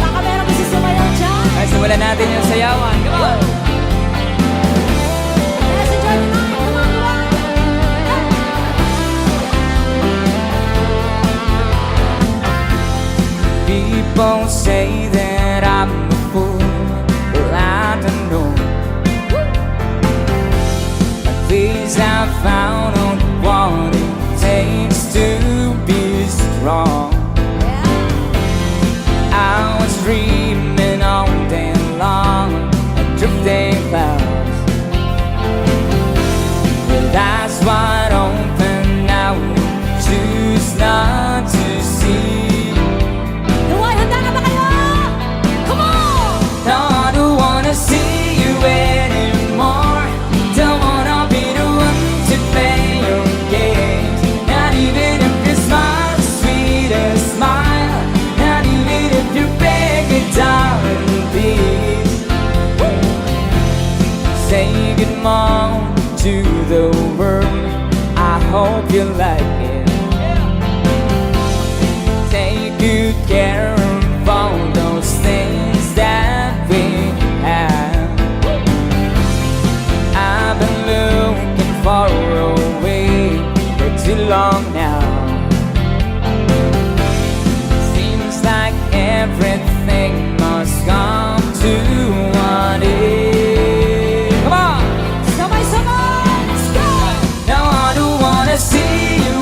S2: Baka meron kasi sumayaw dyan.
S1: Ay, simulan natin yung sayawan. Come on.
S2: Kaya si Johnny lang yung gumagawa.
S1: People say that I'm a fool. Well, I don't know. At least I found out what it takes to be strong. I was dreaming all day long and drifting clouds. Well, that's wide open now. Choose not to see.
S2: Naway, handa na ba kayo? Come on!
S1: No, I don't wanna see you anymore. Don't wanna be the one to play your games. Not even if you smile the sweetest smile. Not even if you beg it down, please. Say good morning to the world. I hope you like it. Take good care of all those things that we have. I've been looking far away for too long now. Seems like everything must come to an end. Come on!
S2: Sabay-sabay! Let's go!
S1: No, I don't wanna see you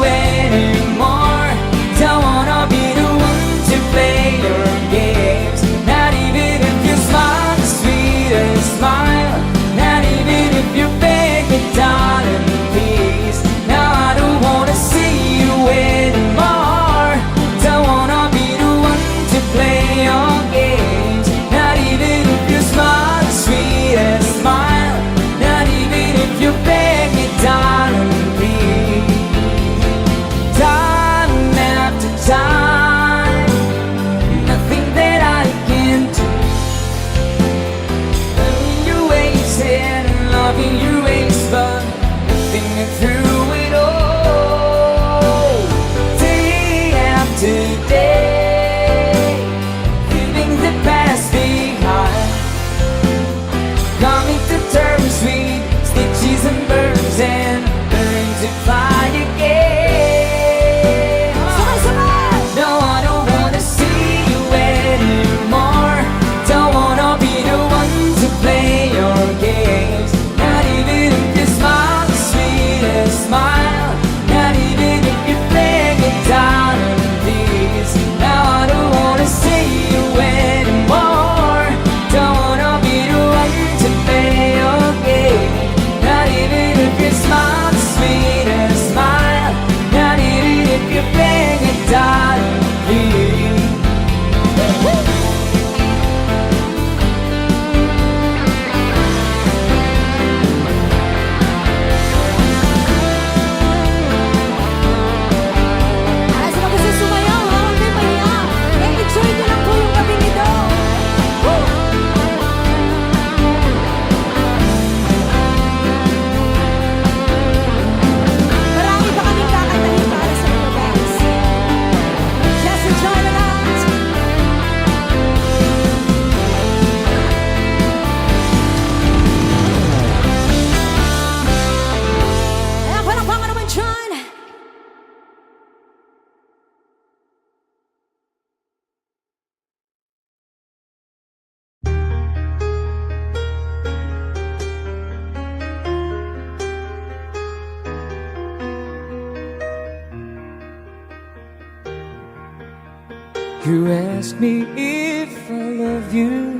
S1: You ask me if I love you,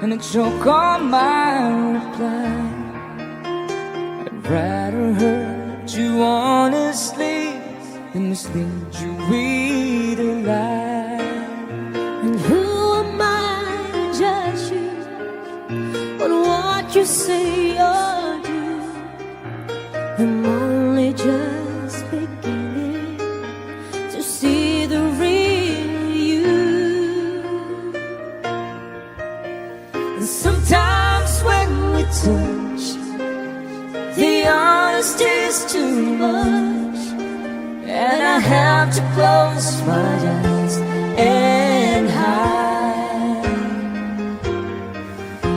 S1: and I choke on my reply. I'd rather hurt you honestly than mislead you with a lie.
S2: And who am I to judge you on what you say or do? I'm only just beginning to see the real you. And sometimes when we touch, the honesty's too much, and I have to close my eyes and hide.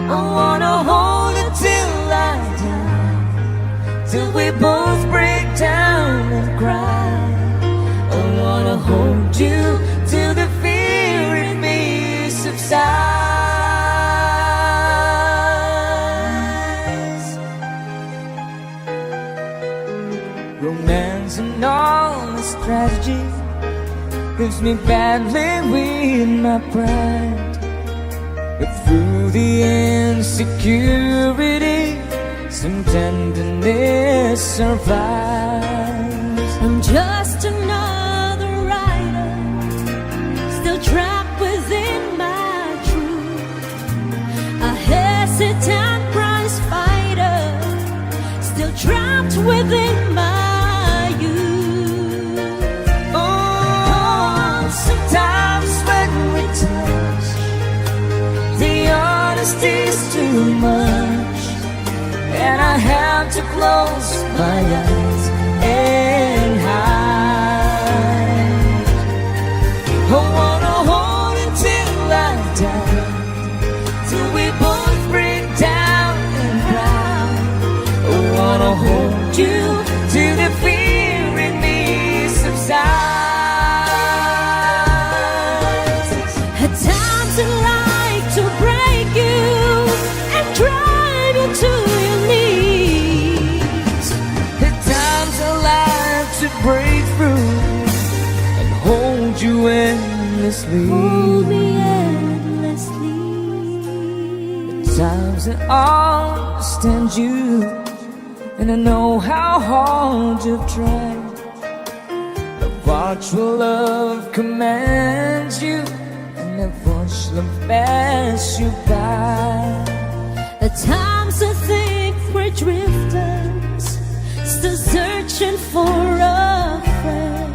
S2: I wanna hold it till I die, till we both break down and cry. I wanna hold you till the fear in me subsides. Romance and all the strategy leaves me battling with my pride. But through the insecurity, some tenderness survives. I'm just another writer, still trapped within my truth. A hesitant prize fighter, still trapped within my youth. Oh, sometimes when we touch, the honesty's too much, and I have to close my eyes and hide. I wanna hold it till I die, till we both break down and cry. I wanna hold you till the fear in me subsides. At times I like to break you and drive you to your knees. At times I like to break through and hold you endlessly. Hold me endlessly. At times I understand you, and I know how hard you've tried. I've watched your love commands you, and I've watched love pass you by. At times I think we're drifters, still searching for a friend,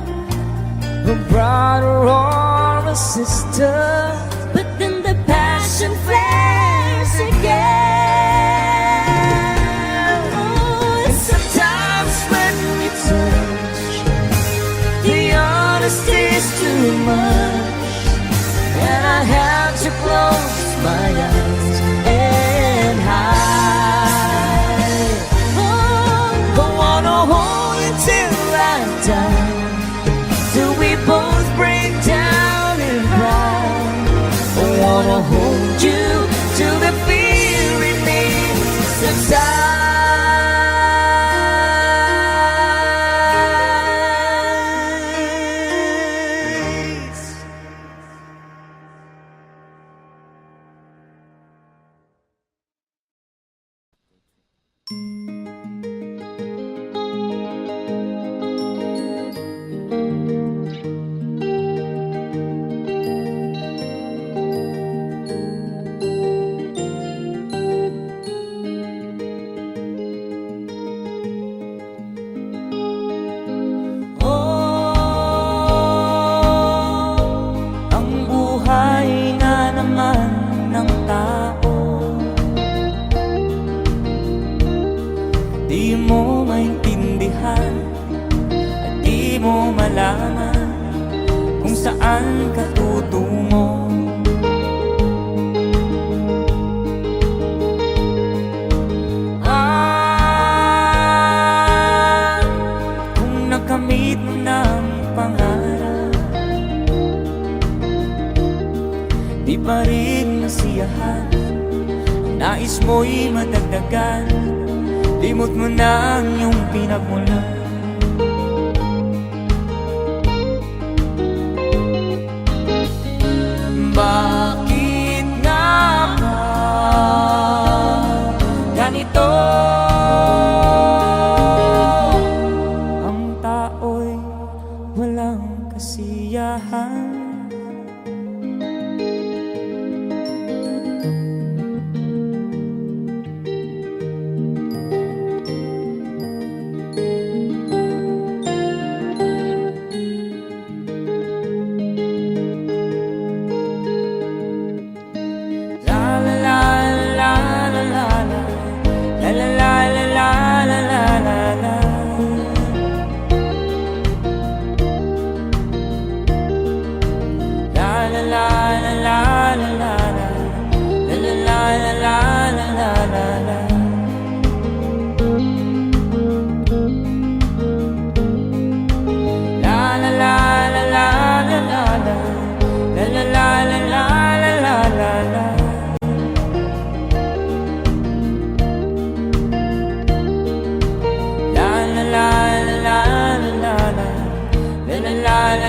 S2: a brother or a sister. But then the passion flares again. Oh, and sometimes when we touch, the honesty's too much, and I have to close my eyes and hide. Oh, I wanna hold it till I die, till we both break down and cry. I wanna hold you till the fear in me subsides. Di mo maintindihan at di mo malaman kung saan ka tutungo. Kung nakamit mo ng pangarap, di pa rin nasiyahan, nais mo'y madagdagan, limot mo na ang iyong pinagmulan.
S1: la la la la la la la la la la la la la. La la la la la la la la la la la la la la la. La la la la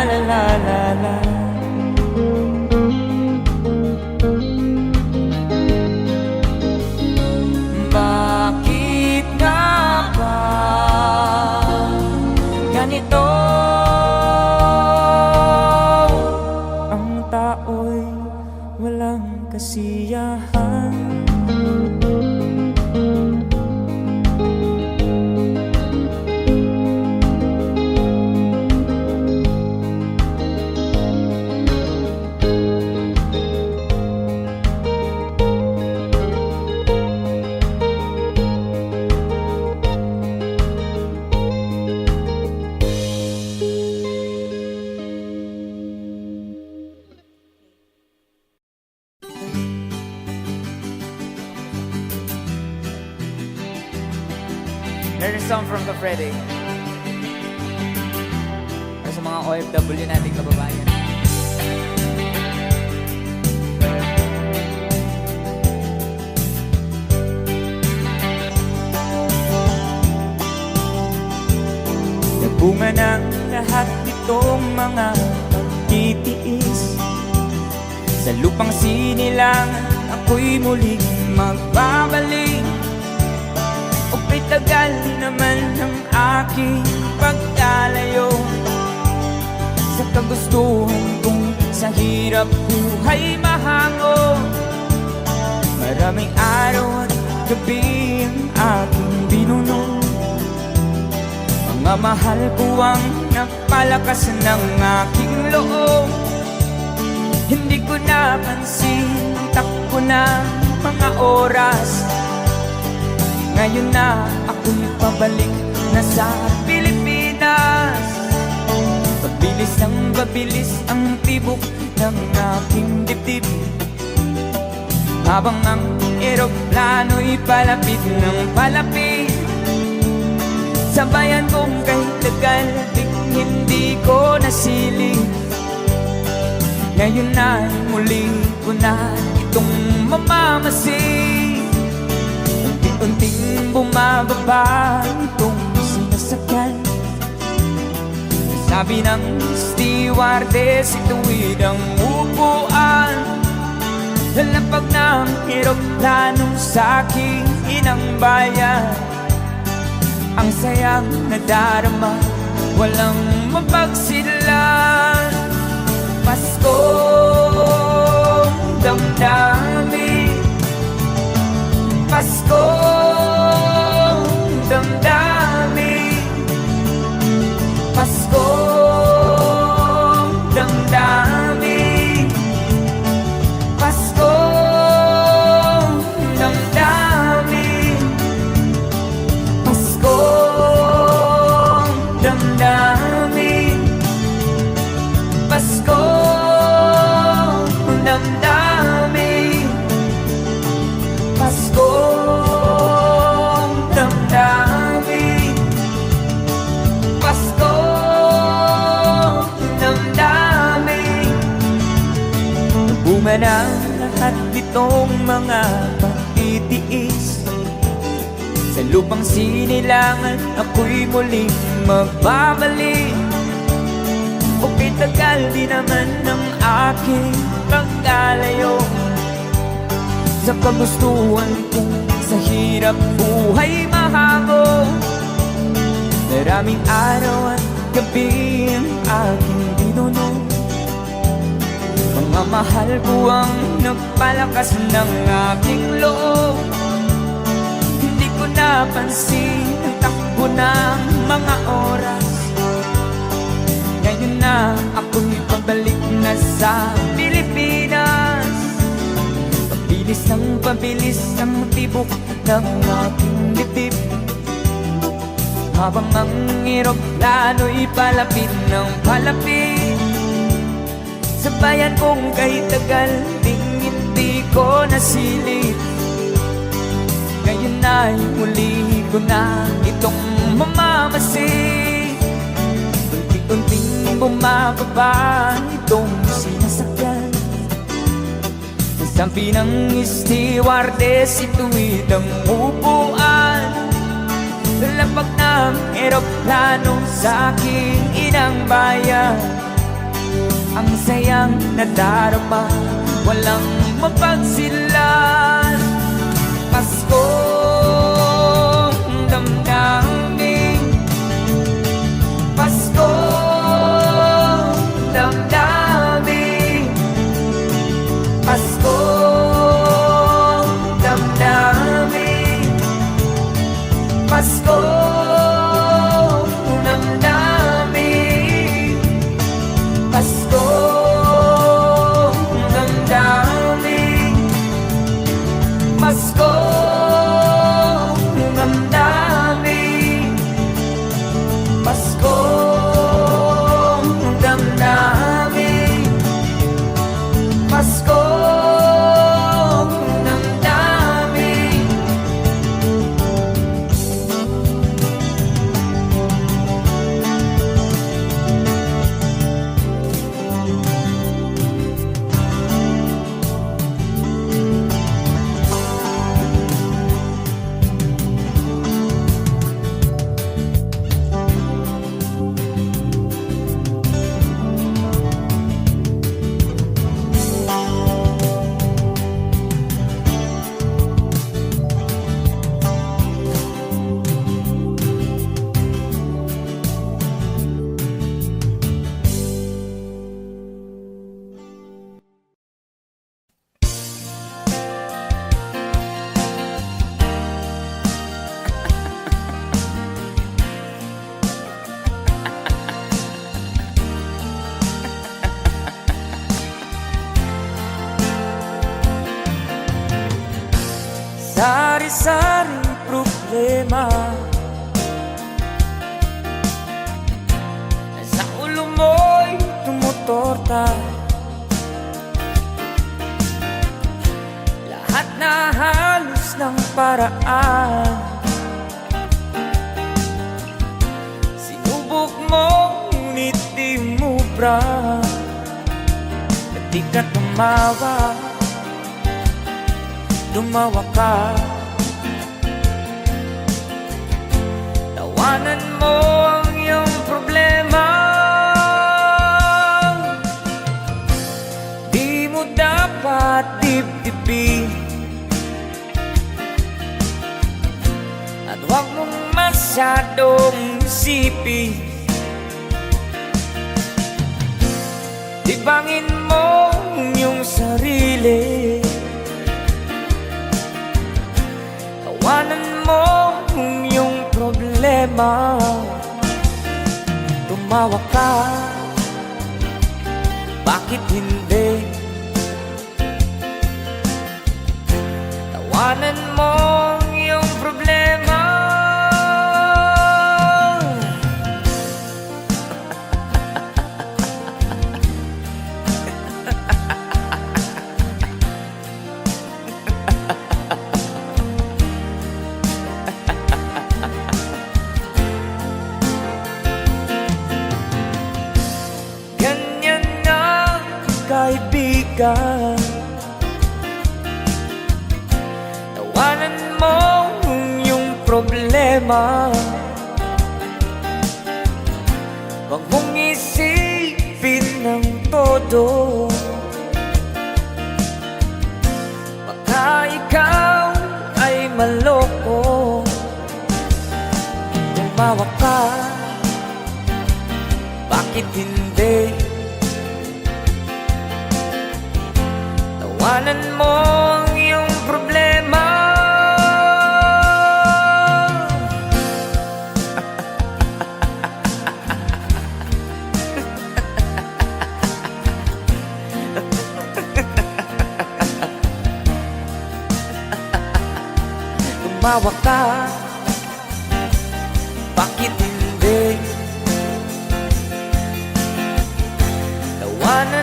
S1: la la la la. Bakit nga ba ganito? Ang tao'y walang kasiyahan. There's a song from Kafrede para sa mga OFW nating kababayan. Nagbunga ng lahat itong mga pagtitiis. Sa lupang sinilangan ako'y muling magbabalik. O'y tagal naman ng aking pagkalayo sa kagustuhan kong sa hirap buhay mahango. Maraming araw at gabi ang aking binuno. Mga mahal ko ang napalakas ng aking loob. Hindi ko napansin ang takbo ng mga oras. Ngayon na ako'y pabalik na sa Pilipinas. Pabilis ang babilis ang tibok ng aking dibdib, habang ang eroplano'y palapit ng palapit. Sa bayan kong kahit tagal hindi ko nasilip. Ngayon na muli ko na itong mamamasid. Unting bumababa itong sinasakyan. Sabi ng stewardess, ituwid ang upuan. Lalapag ng eroplanong sa aking inang bayan. Ang sayang nadarama, walang mapagsidlan. Paskong damdamin, Paskong damdamin, Paskong damdamin, Paskong damdamin, Paskong damdamin, Paskong damdamin, Paskong damdamin, Paskong damdamin. Bunga ng lahat itong mga pagtitiis. Sa lupang sinilangan ako'y muling magbabalik. Okay, tagal di naman ng aking pagkalayo sa kagustuhan kong sa hirap buhay mahango. Maraming araw at gabi ang aking binuno. Mga mahal ko ang nagpalakas ng aking loob. Hindi ko napansin ang takbo ng mga oras. Ngayon na ako'y pabalik na sa Pilipinas. Pabilis ang tibok ng aking dibdib, habang ang eroplano'y palapit ng palapit. Sa bayan kong kay tagal ding hindi ko nasilip. Ngayon ay muli ko na itong mamamasid. Unti-unting bumababa itong sinasakyan. Sabi ng stewardess, ituwid ang upuan. Lampak ng eroplano sa aking inang bayan. Ang sayang nadarama, walang mapagsilan. Paskong damdamin, Paskong damdamin, Paskong damdamin, Paskong damdamin, Paskong damdamin, Paskong damdamin, Paskong damdamin, Paskong damdamin. Sari-saring problema sa ulo mo'y tumutorta. Lahat na halos ng paraan sinubok mo, ngunit di mo bra. Di ka tumawa, dumawa ka. Tawanan mo ang iyong problema. Di mo dapat dibdibin, at huwag mong masyadong isipin. Libangin mo ang iyong sarili. Tawanan mo ang iyong problema. Tumawa ka, bakit hindi? Tawanan mo ang iyong problema. Kaibigan, tawanan mo ang iyong problema. Huwag mong isipin ng todo, baka ikaw ay maloko. Tumawa ka, bakit hindi? Tawanan mo ang iyong problema. Tumawa ka, bakit hindi? Tawanan